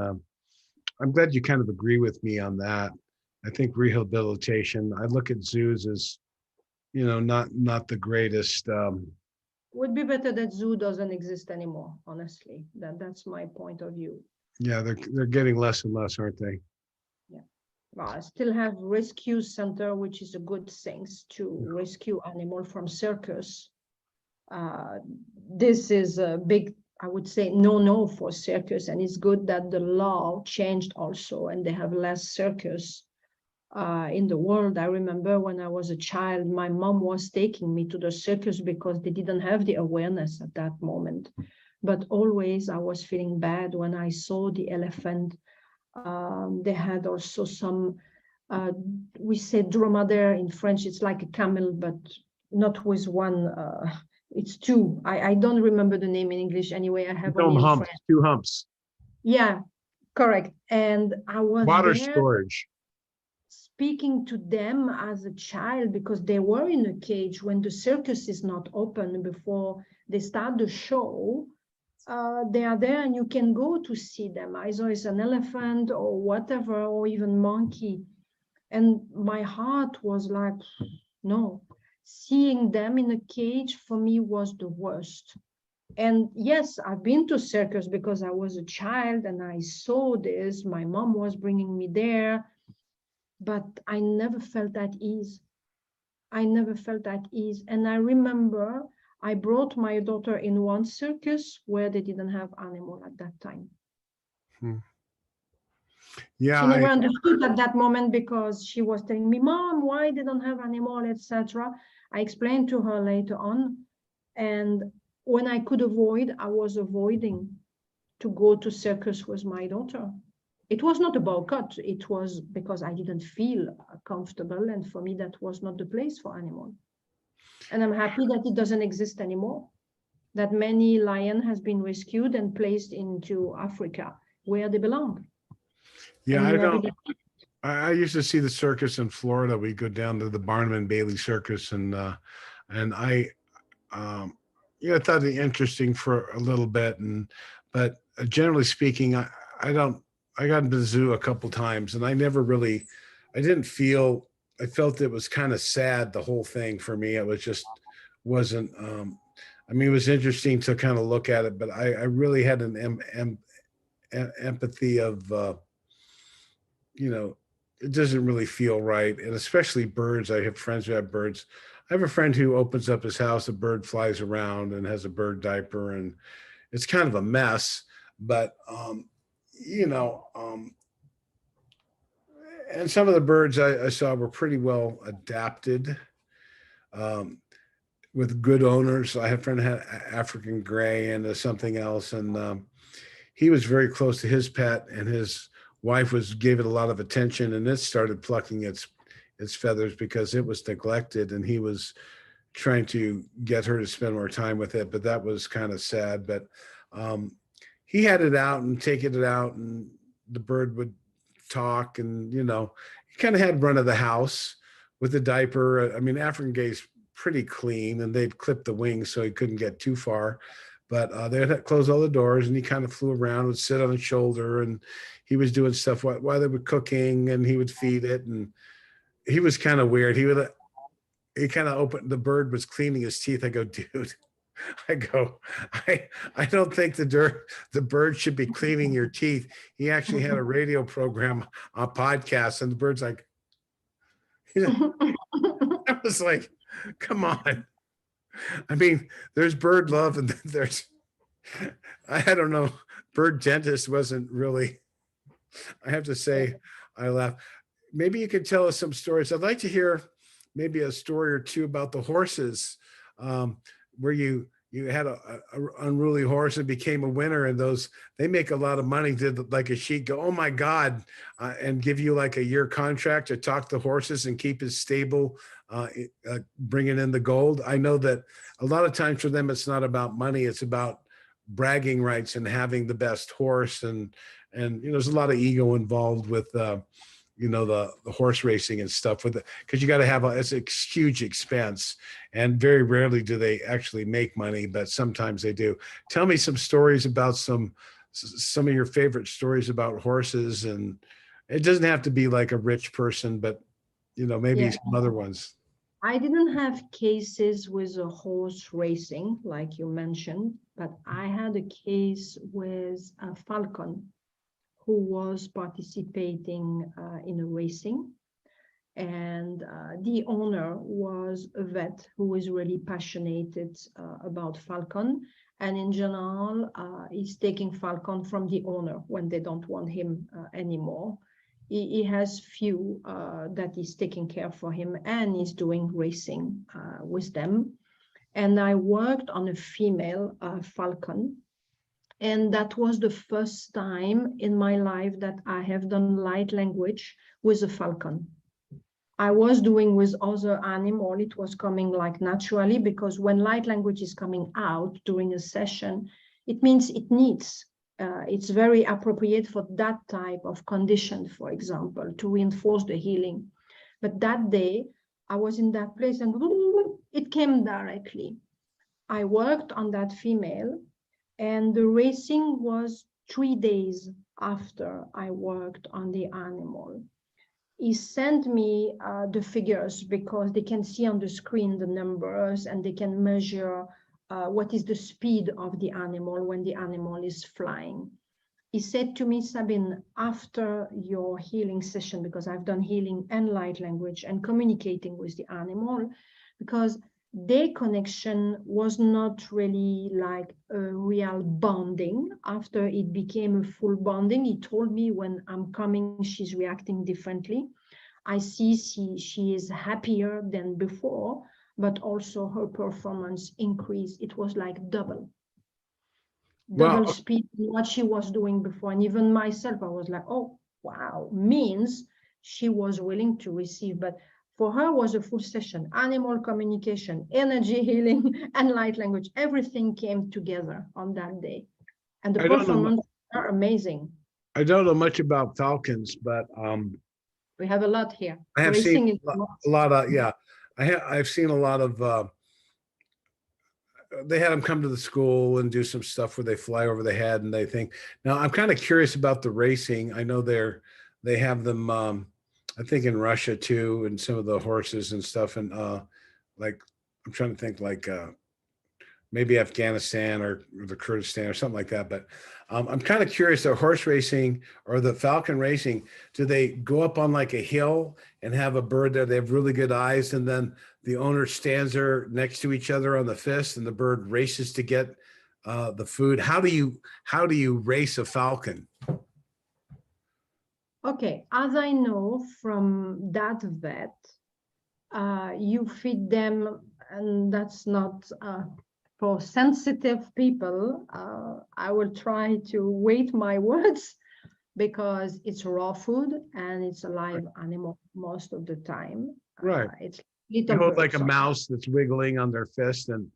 I'm glad you kind of agree with me on that. I think rehabilitation. I look at zoos as not the greatest. Would be better that zoo doesn't exist anymore, honestly. That's my point of view. Yeah, they're getting less and less, aren't they? Yeah. Well, I still have rescue center, which is a good thing to rescue animal from circus. This is a big, I would say, no for circus, and it's good that the law changed also, and they have less circus in the world. I remember when I was a child, my mom was taking me to the circus because they didn't have the awareness at that moment. But always I was feeling bad when I saw the elephant. They had also some, we say dromadaire in French, it's like a camel, but not with one, it's two. I don't remember the name in English anyway, I have only in Humps, French. two humps. Yeah, correct. And I was Water there storage. speaking to them as a child because they were in a cage when the circus is not open before they start the show. They are there and you can go to see them. Either it's an elephant or whatever, or even monkey. And my heart was like, no, seeing them in a cage for me was the worst. And yes, I've been to circus because I was a child and I saw this. My mom was bringing me there, but I never felt at ease. I never felt at ease. And I remember I brought my daughter in one circus where they didn't have animal at that time. Hmm. She Yeah, never understood at that moment because she was telling me, Mom, why they don't have animal, etc. I explained to her later on. And when I could avoid, I was avoiding to go to circus with my daughter. It was not a boycott. It was because I didn't feel comfortable. And for me, that was not the place for animal. And I'm happy that it doesn't exist anymore. That many lion has been rescued and placed into Africa where they belong. yeah. And I you have don't. it. I used to see the circus in Florida. We go down to the Barnum and Bailey Circus, and I, I thought it interesting for a little bit, but generally speaking, I don't. I got into the zoo a couple times, and I didn't feel. I felt it was kind of sad, the whole thing for me. It was just wasn't. I mean, it was interesting to kind of look at it, but I really had an empathy of. It doesn't really feel right. And especially birds. I have friends who have birds. I have a friend who opens up his house, a bird flies around and has a bird diaper, and it's kind of a mess. But, you know, um, and some of the birds I saw were pretty well adapted um, with good owners. I have a friend who had African gray and something else, and he was very close to his pet, and his wife gave it a lot of attention, and it started plucking its feathers because it was neglected, and he was trying to get her to spend more time with it. But that was kind of sad. But um, he had it out and taking it out, and the bird would talk, and he kind of had run of the house with the diaper. I mean, African gay's pretty clean, and they'd clip the wings so he couldn't get too far. But they'd close all the doors, and he kind of flew around, would sit on his shoulder, and he was doing stuff while they were cooking, and he would feed it. And he was kind of weird. He kind of opened, the bird was cleaning his teeth. I go, dude, I go, I don't think the bird should be cleaning your teeth. He actually had a radio program, a podcast, and the bird's like, I was like, come on. I mean, there's bird love and there's, I don't know, bird dentist wasn't really, I have to say, I laugh. Maybe you could tell us some stories. I'd like to hear maybe a story or two about the horses, where you had a unruly horse and became a winner, and those, they make a lot of money. Did like a sheet go, oh my God, and give you like a year contract to talk the horses and keep it stable, bringing in the gold? I know that a lot of times for them, it's not about money. It's about bragging rights and having the best horse. And there's a lot of ego involved with, the horse racing and stuff with it, because you got to have it's a huge expense, and very rarely do they actually make money, but sometimes they do. Tell me some stories about some of your favorite stories about horses, and it doesn't have to be like a rich person, but maybe Yeah. some other ones. I didn't have cases with a horse racing like you mentioned, but I had a case with a falcon who was participating in a racing. And the owner was a vet who was really passionate about falcon. And in general, he's taking falcon from the owner when they don't want him anymore. He has few that is taking care for him, and he's doing racing with them. And I worked on a female falcon. And that was the first time in my life that I have done light language with a falcon. I was doing with other animal, it was coming like naturally, because when light language is coming out during a session, it means it needs, it's very appropriate for that type of condition, for example, to reinforce the healing. But that day, I was in that place and it came directly. I worked on that female, and the racing was 3 days after I worked on the animal. He sent me the figures because they can see on the screen the numbers, and they can measure what is the speed of the animal when the animal is flying. He said to me, Sabine, after your healing session, because I've done healing and light language and communicating with the animal, because their connection was not really like a real bonding. After it became a full bonding, he told me, when I'm coming, she's reacting differently. I see she is happier than before, but also her performance increased. It was like double Wow. speed in what she was doing before. And even myself, I was like, oh, wow, means she was willing to receive. But for her was a full session, animal communication, energy healing, and light language. Everything came together on that day. And the I don't know. performance are amazing. I don't know much about falcons, but We have a lot here. I have Racing seen is a lot of, yeah. I've seen a lot of. They had them come to the school and do some stuff where they fly over the head and they think. Now I'm kind of curious about the racing. I know they have them. I think in Russia too, and some of the horses and stuff, and like I'm trying to think like maybe Afghanistan or the Kurdistan or something like that. But I'm kind of curious, the horse racing or the falcon racing, do they go up on like a hill and have a bird there? They have really good eyes, and then the owner stands there next to each other on the fist, and the bird races to get the food. How do you race a falcon? Okay, as I know from that vet, you feed them, and that's not for sensitive people. I will try to weight my words because it's raw food and it's a live animal most of the time. Right. It's You little hold like a birds. mouse that's wiggling on their fist, and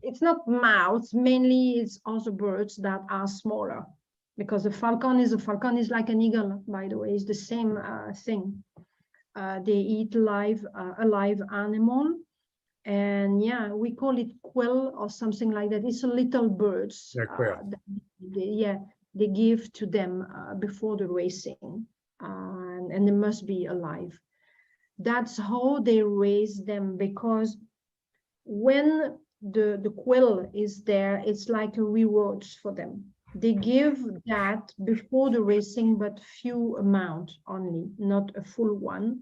It's not mouse, mainly it's also birds that are smaller, because a falcon is like an eagle, by the way. It's the same thing. They eat a live animal, and yeah, we call it quail or something like that. It's a little birds. They give to them before the racing, and they must be alive. That's how they raise them, because when the quill is there. It's like a rewards for them. They give that before the racing, but few amount only, not a full one.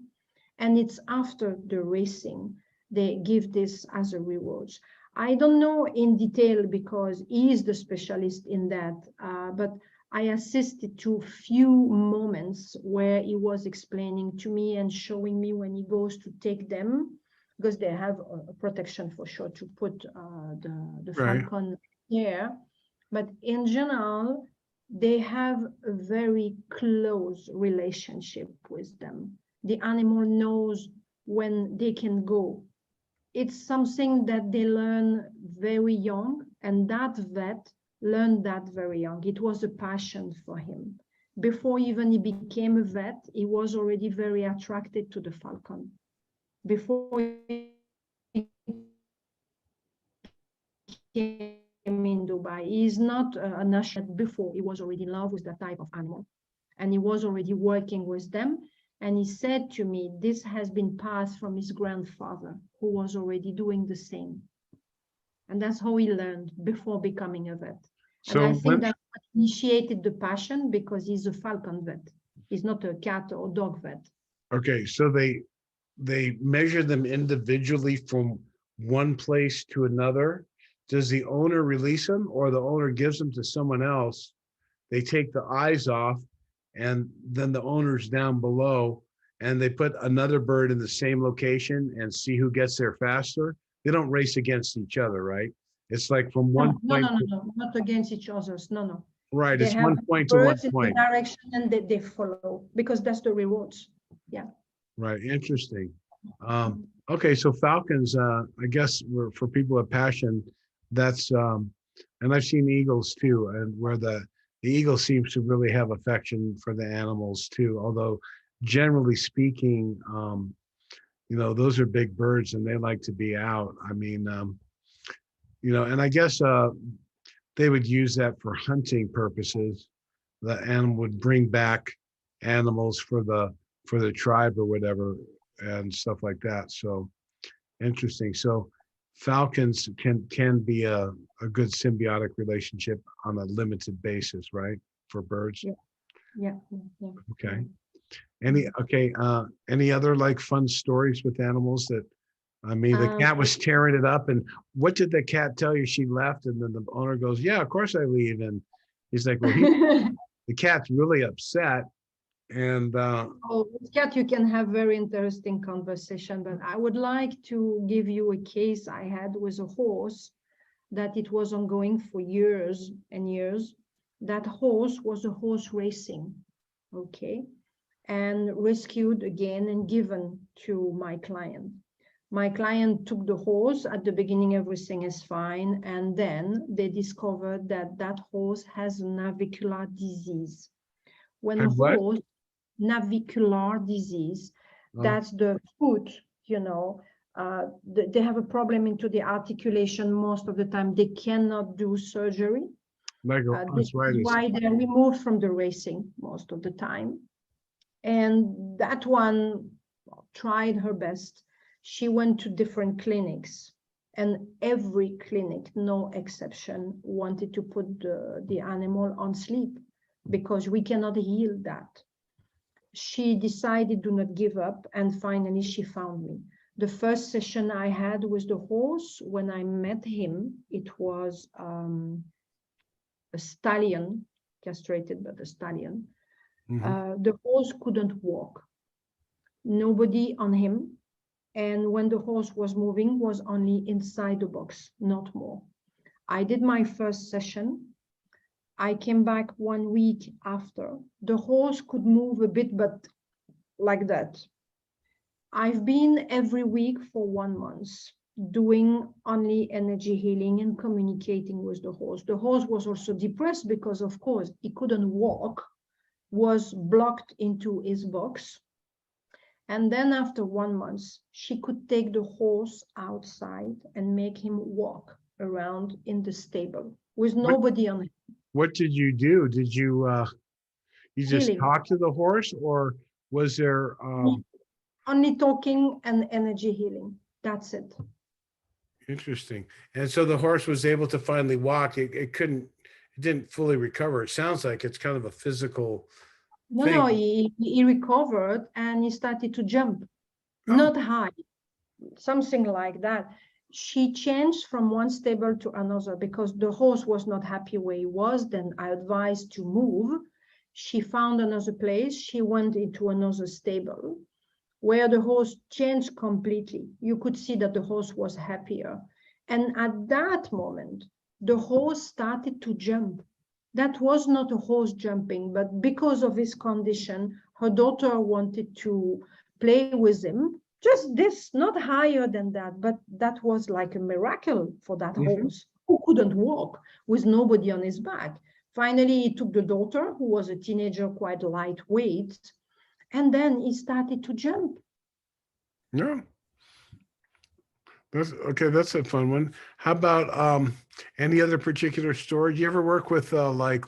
And it's after the racing, they give this as a rewards. I don't know in detail because he is the specialist in that, but I assisted to few moments where he was explaining to me and showing me when he goes to take them, because they have a protection for sure to put the Right. falcon there. But in general, they have a very close relationship with them. The animal knows when they can go. It's something that they learn very young, and that vet learned that very young. It was a passion for him. Before even he became a vet, he was already very attracted to the falcon. Before he came in Dubai, he is not a national. Before, he was already in love with that type of animal, and he was already working with them. And he said to me, this has been passed from his grandfather, who was already doing the same. And that's how he learned before becoming a vet. And I think that initiated the passion, because he's a falcon vet. He's not a cat or dog vet. Okay, so they measure them individually from one place to another. Does the owner release them, or the owner gives them to someone else? They take the eyes off, and then the owner's down below, and they put another bird in the same location and see who gets there faster. They don't race against each other, right? It's like from one point. No, not against each other's. No. Right, They it's have one point to one birds in the point. direction, and they follow, because that's the rewards. Yeah. Right, interesting. Okay, so falcons, I guess for people of passion, that's and I've seen eagles too, and where the eagle seems to really have affection for the animals too, although generally speaking, those are big birds and they like to be out. I mean, and I guess they would use that for hunting purposes. The animal would bring back animals for the tribe or whatever and stuff like that. So interesting. So falcons can be a good symbiotic relationship on a limited basis, right? For birds. Yeah. Okay. Any other like fun stories with animals that, I mean, the cat was tearing it up, and what did the cat tell you? She left, and then the owner goes, yeah, of course I leave. And he's like, well, the cat's really upset. And with cat, you can have very interesting conversation, but I would like to give you a case I had with a horse that it was ongoing for years and years. That horse was a horse racing, okay, and rescued again and given to my client. My client took the horse. At the beginning, everything is fine, and then they discovered that that horse has a navicular disease. When a horse, navicular disease, that's the foot, they have a problem into the articulation. Most of the time they cannot do surgery. This is why they're removed from the racing most of the time. And that one tried her best. She went to different clinics, and every clinic, no exception, wanted to put the animal on sleep, because we cannot heal that. She decided to not give up, and finally she found me. The first session I had with the horse, when I met him, it was a stallion, castrated, but a stallion. The horse couldn't walk. Nobody on him. And when the horse was moving, was only inside the box, not more. I did my first session. I came back 1 week after. The horse could move a bit, but like that. I've been every week for 1 month doing only energy healing and communicating with the horse. The horse was also depressed because, of course, he couldn't walk, was blocked into his box. And then after 1 month, she could take the horse outside and make him walk around in the stable with nobody on him. What did you do? Did you just talk to the horse, or was there only talking and energy healing? That's it. Interesting. And so the horse was able to finally walk. It didn't fully recover. It sounds like it's kind of a physical No, thing. no, he recovered and he started to jump, Oh, not high, something like that. She changed from one stable to another because the horse was not happy where he was. Then I advised to move. She found another place. She went into another stable where the horse changed completely. You could see that the horse was happier. And at that moment, the horse started to jump. That was not a horse jumping, but because of his condition, her daughter wanted to play with him. Just this, not higher than that, but that was like a miracle for that mhm. horse who couldn't walk with nobody on his back. Finally, he took the daughter, who was a teenager, quite lightweight, and then he started to jump. Yeah. That's okay. That's a fun one. How about any other particular story? Do you ever work with like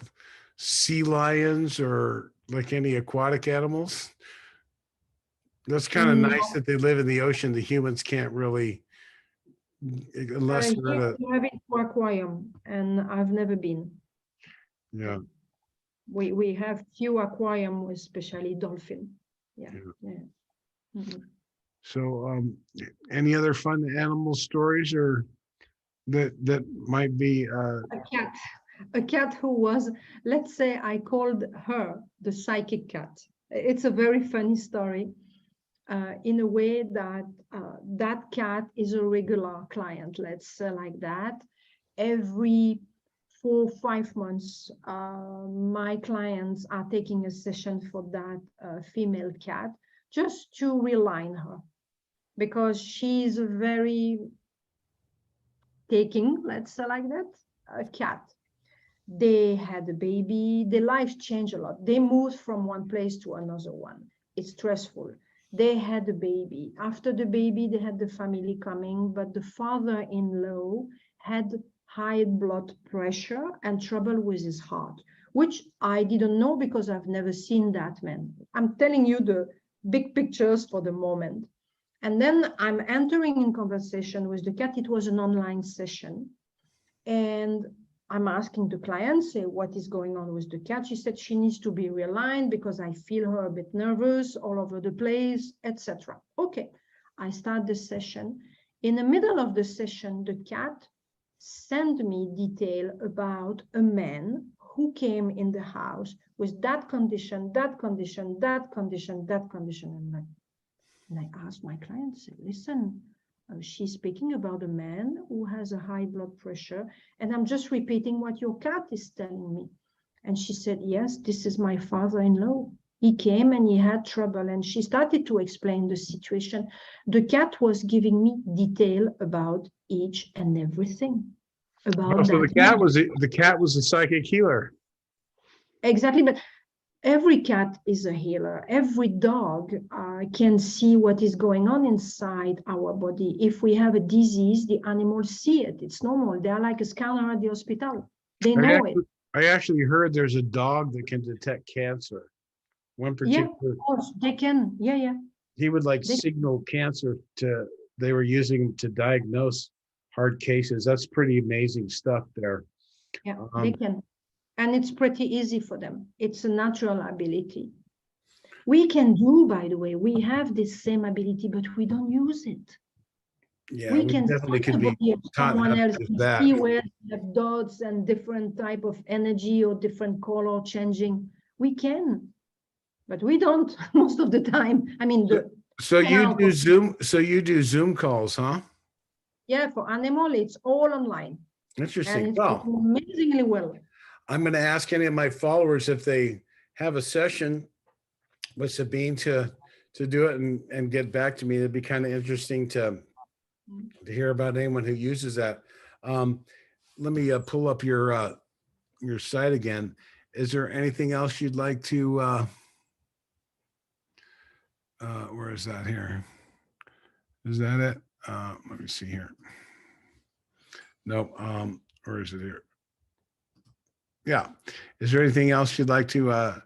sea lions or like any aquatic animals? That's kind of nice No, that they live in the ocean. The humans can't really, unless they're in here a, we have it for aquarium, and I've never been. yeah. We have few aquarium, especially dolphin. Yeah, Yeah. yeah. Mhm. So any other fun animal stories or that might be A cat, a cat who was, let's say, I called her the psychic cat. It's a very funny story. In a way that that cat is a regular client, let's say like that. Every 4 or 5 months, my clients are taking a session for that female cat just to realign her because she's a very taking, let's say like that, a cat. They had a baby, their life changed a lot. They moved from one place to another one. It's stressful. They had a baby. After the baby, they had the family coming, but the father-in-law had high blood pressure and trouble with his heart, which I didn't know because I've never seen that man. I'm telling you the big pictures for the moment. And then I'm entering in conversation with the cat. It was an online session. And I'm asking the client, say, what is going on with the cat? She said she needs to be realigned because I feel her a bit nervous all over the place, etc. Okay, I start the session. In the middle of the session, the cat sent me detail about a man who came in the house with that condition, that condition, that condition, that condition. And I asked my client, say, listen, she's speaking about a man who has a high blood pressure, and I'm just repeating what your cat is telling me. And she said, yes, this is my father-in-law. He came and he had trouble, and she started to explain the situation. The cat was giving me detail about each and everything oh, about so that man. the cat was a psychic healer. Exactly, but every cat is a healer. Every dog can see what is going on inside our body. If we have a disease, the animals see it. It's normal. They are like a scanner at the hospital. They I know it. actually, I actually heard there's a dog that can detect cancer. One Yeah, particular, of course, they can. Yeah, yeah. he would like They, signal cancer to, they were using to diagnose hard cases. That's pretty amazing stuff there. yeah, they Um, can. And it's pretty easy for them. It's a natural ability. We can do, by the way, we have this same ability, but we don't use it. yeah, We we can definitely scan could the be body of taught how someone to else use and that. see where they have dots and different type of energy or different color changing. We can, but we don't most of the time. I mean, So, the so 10 you out do of, Zoom, so you do Zoom calls, huh? yeah, for animal, it's all online and Interesting. it's Well, working amazingly well. I'm going to ask any of my followers if they have a session with Sabine to do it and get back to me. It'd be kind of interesting to hear about anyone who uses that. Um, let me pull up your site again. Is there anything else you'd like to? Where is that here? Is that it? Let me see here. No. Where is it here? Yeah. Is there anything else you'd like to? Uh,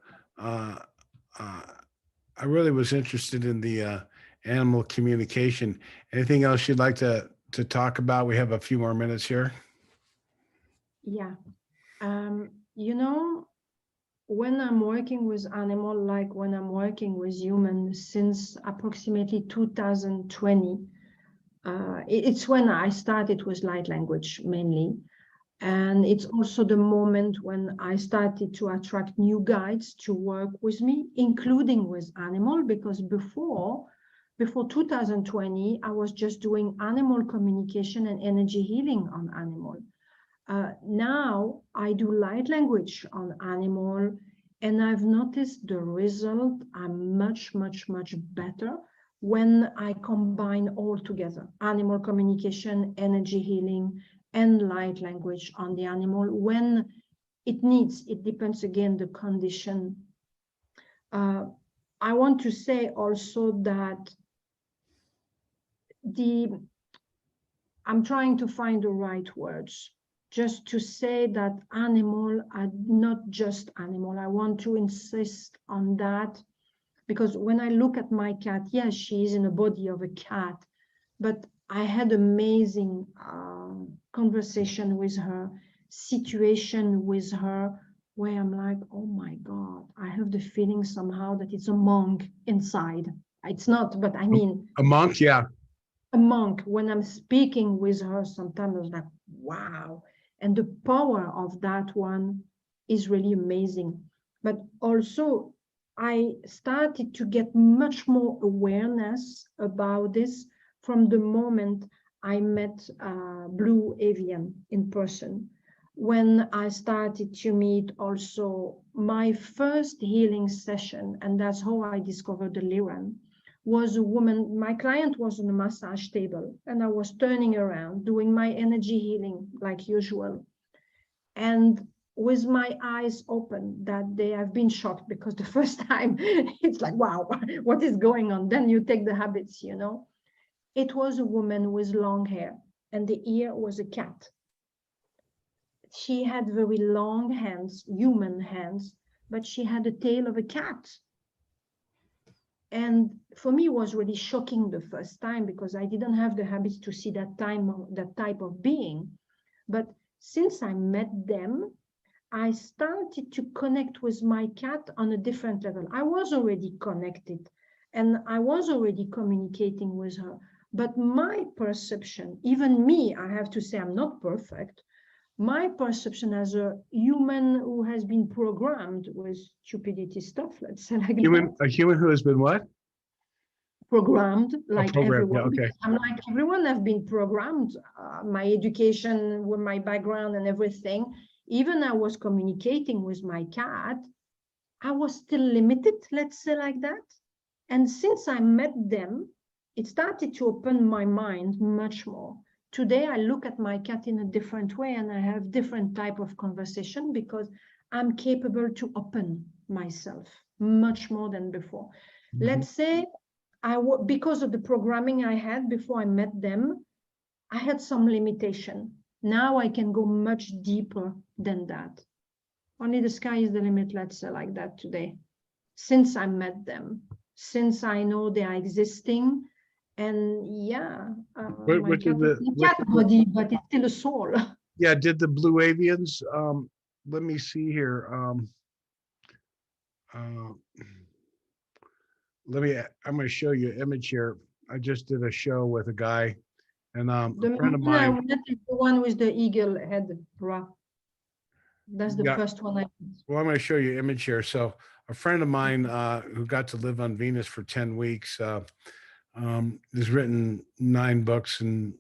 I really was interested in the animal communication. Anything else you'd like to to talk about? We have a few more minutes here. Yeah. You know, when I'm working with animal, like when I'm working with human, since approximately 2020, it's when I started with light language mainly. And it's also the moment when I started to attract new guides to work with me, including with animal, because before 2020, I was just doing animal communication and energy healing on animal. Now I do light language on animal, and I've noticed the result are much, much, much better when I combine all together, animal communication, energy healing, and light language on the animal when it needs. It depends again the condition. I want to say also that I'm trying to find the right words just to say that animal are not just animal. I want to insist on that, because when I look at my cat, yes, she is in the body of a cat, but I had amazing conversation with her, situation with her, where I'm like, oh my God, I have the feeling somehow that it's a monk inside. It's not, but I mean, A monk, yeah. a monk. When I'm speaking with her, sometimes I was like, wow. And the power of that one is really amazing. But also, I started to get much more awareness about this from the moment I met Blue Avian in person. When I started to meet also my first healing session, and that's how I discovered the Liran, was a woman. My client was on a massage table, and I was turning around, doing my energy healing like usual. And with my eyes open that day, I've been shocked, because the first time it's like, wow, what is going on? Then you take the habits, you know. It was a woman with long hair, and the ear was a cat. She had very long hands, human hands, but she had the tail of a cat. And for me, it was really shocking the first time, because I didn't have the habit to see that type of being. But since I met them, I started to connect with my cat on a different level. I was already connected, and I was already communicating with her. But my perception, even me, I have to say, I'm not perfect. My perception as a human who has been programmed with stupidity stuff, let's say like that. A human who has been what? Programmed, like Programmed. Yeah, everyone. okay. I'm like everyone. Have been programmed. My education, with my background and everything. Even I was communicating with my cat, I was still limited, let's say like that. And since I met them, it started to open my mind much more. Today, I look at my cat in a different way, and I have different type of conversation, because I'm capable to open myself much more than before. Mm-hmm. Let's say because of the programming I had before I met them, I had some limitation. Now I can go much deeper than that. Only the sky is the limit, let's say like that today. Since I met them, since I know they are existing, and yeah, my cat is a cat body, but it's still a soul. Yeah, did the Blue Avians, let me see here. I'm going to show you an image here. I just did a show with a guy, and a friend of mine. That is the one with the eagle head, Ra. That's the first one I. Well, I'm going to show you an image here. So a friend of mine who got to live on Venus for 10 weeks has written 9 books on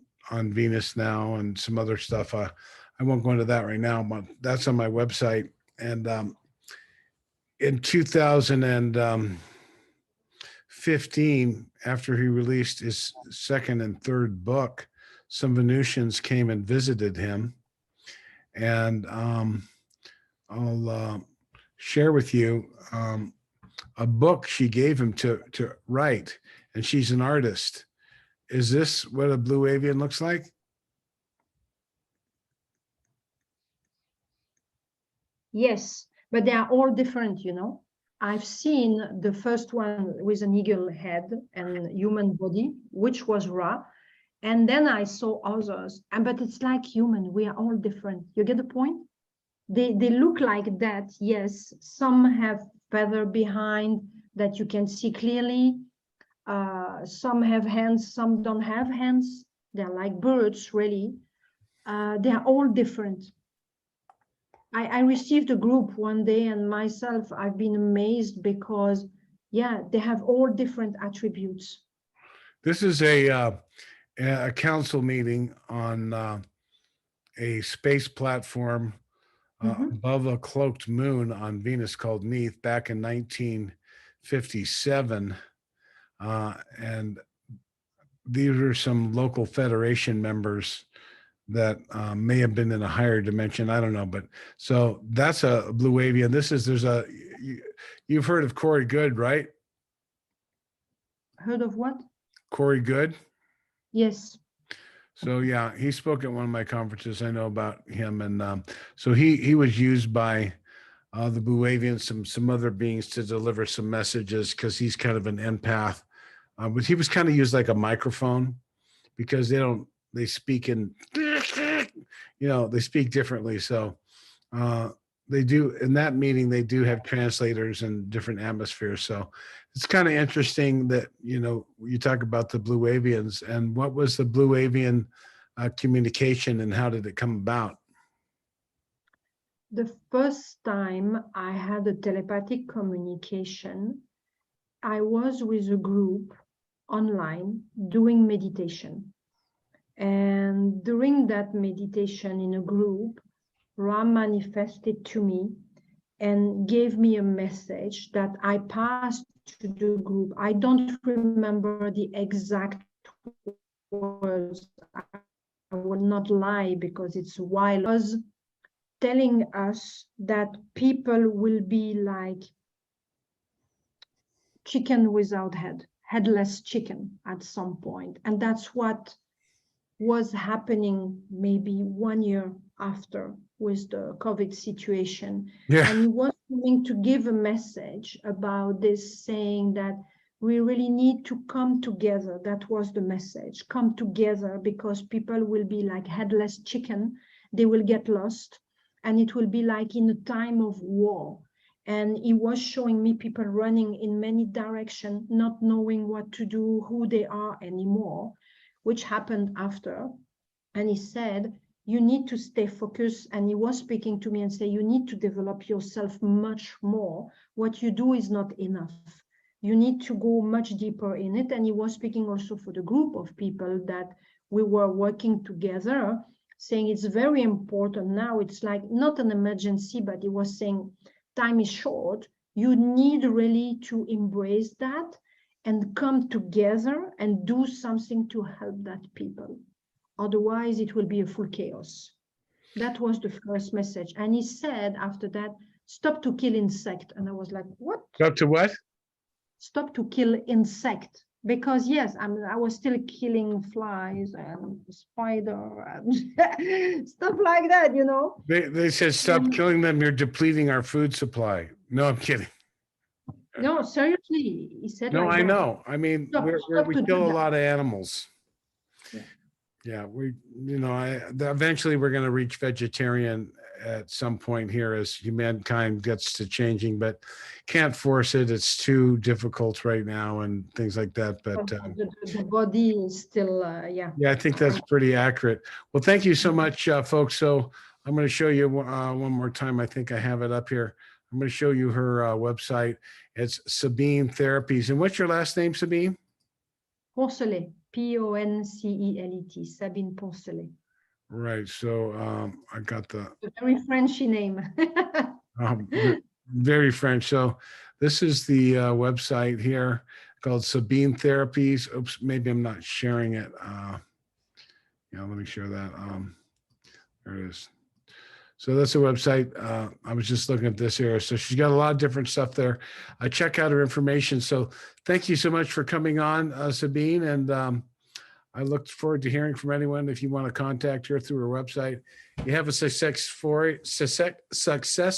Venus now, and some other stuff. I won't go into that right now, but that's on my website. And in 2015, after he released his second and third book, some Venusians came and visited him. And I'll share with you a book she gave him to write, and she's an artist. Is this what a Blue Avian looks like? Yes, but they are all different, you know. I've seen the first one with an eagle head and human body, which was Ra, And then I saw others, but it's like human, we are all different. You get the point? They look like that, yes. Some have feather behind that you can see clearly. Some have hands, some don't have hands. They're like birds, really. They are all different. I received a group one day, and myself, I've been amazed because, yeah, they have all different attributes. This is a council meeting on a space platform above a cloaked moon on Venus called Neath back in 1957. And these are some local Federation members that may have been in a higher dimension. I don't know. But so that's a blue avian. You've heard of Corey Good, right? Heard of what? Corey Good. Yes. So yeah, he spoke at one of my conferences. I know about him, and so he was used by the Blue Avians, some other beings to deliver some messages because he's kind of an empath. But he was kind of used like a microphone because they speak in they speak differently. So they do in that meeting they do have translators in different atmospheres. So it's kind of interesting that you talk about the Blue Avians and what was the Blue Avian communication and how did it come about? The first time I had a telepathic communication, I was with a group online doing meditation. And during that meditation in a group, Ra manifested to me and gave me a message that I passed to the group. I don't remember the exact words. I will not lie because it's a while. It was telling us that people will be like chicken without head, headless chicken at some point. And that's what was happening maybe 1 year after with the COVID situation. Yeah. And he was going to give a message about this, saying that we really need to come together. That was the message, come together, because people will be like headless chicken. They will get lost. And it will be like in a time of war. And he was showing me people running in many directions, not knowing what to do, who they are anymore, which happened after. And he said, you need to stay focused. And he was speaking to me and say, you need to develop yourself much more. What you do is not enough. You need to go much deeper in it. And he was speaking also for the group of people that we were working together, saying it's very important now. It's like not an emergency, but he was saying time is short. You need really to embrace that and come together and do something to help that people. Otherwise, it will be a full chaos. That was the first message. And he said after that, stop to kill insect. And I was like, what? Stop to what? Stop to kill insect. Because yes, I was still killing flies and spider and stuff like that, They said, stop killing them. You're depleting our food supply. No, I'm kidding. No, seriously, he said. No, like I that. know. I mean, we kill a lot of animals. Yeah, eventually we're going to reach vegetarian at some point here as humankind gets to changing, but can't force it. It's too difficult right now and things like that. But the body is still, yeah. Yeah, I think that's pretty accurate. Well, thank you so much, folks. So I'm going to show you one more time. I think I have it up here. I'm going to show you her website. It's Sabine Therapies. And what's your last name, Sabine? Poncelet, Poncelet, Sabine Poncelet. Right. So I got the very Frenchy name. Very French. So this is the website here called Sabine Therapies. Oops, maybe I'm not sharing it. Let me share that. There it is. So that's a website. I was just looking at this here. So she's got a lot of different stuff there. I check out her information. So thank you so much for coming on, Sabine. And I look forward to hearing from anyone if you want to contact her through her website. You have a success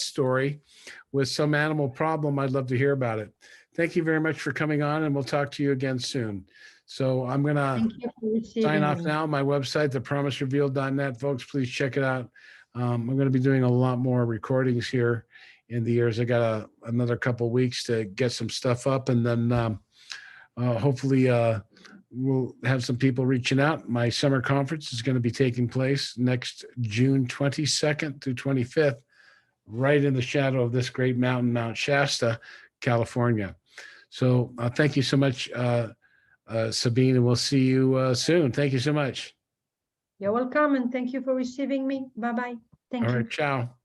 story with some animal problem, I'd love to hear about it. Thank you very much for coming on, and we'll talk to you again soon. So I'm going to Thank you for sign receiving off me. now. My website, thepromiserevealed.net, folks, please check it out. I'm going to be doing a lot more recordings here in the years. I got another couple weeks to get some stuff up, and then hopefully we'll have some people reaching out. My summer conference is going to be taking place next June 22nd through 25th, right in the shadow of this great mountain, Mount Shasta, California. So thank you so much, Sabine, and we'll see you soon. Thank you so much. You're welcome, and thank you for receiving me. Bye-bye. Thank All you. right, ciao.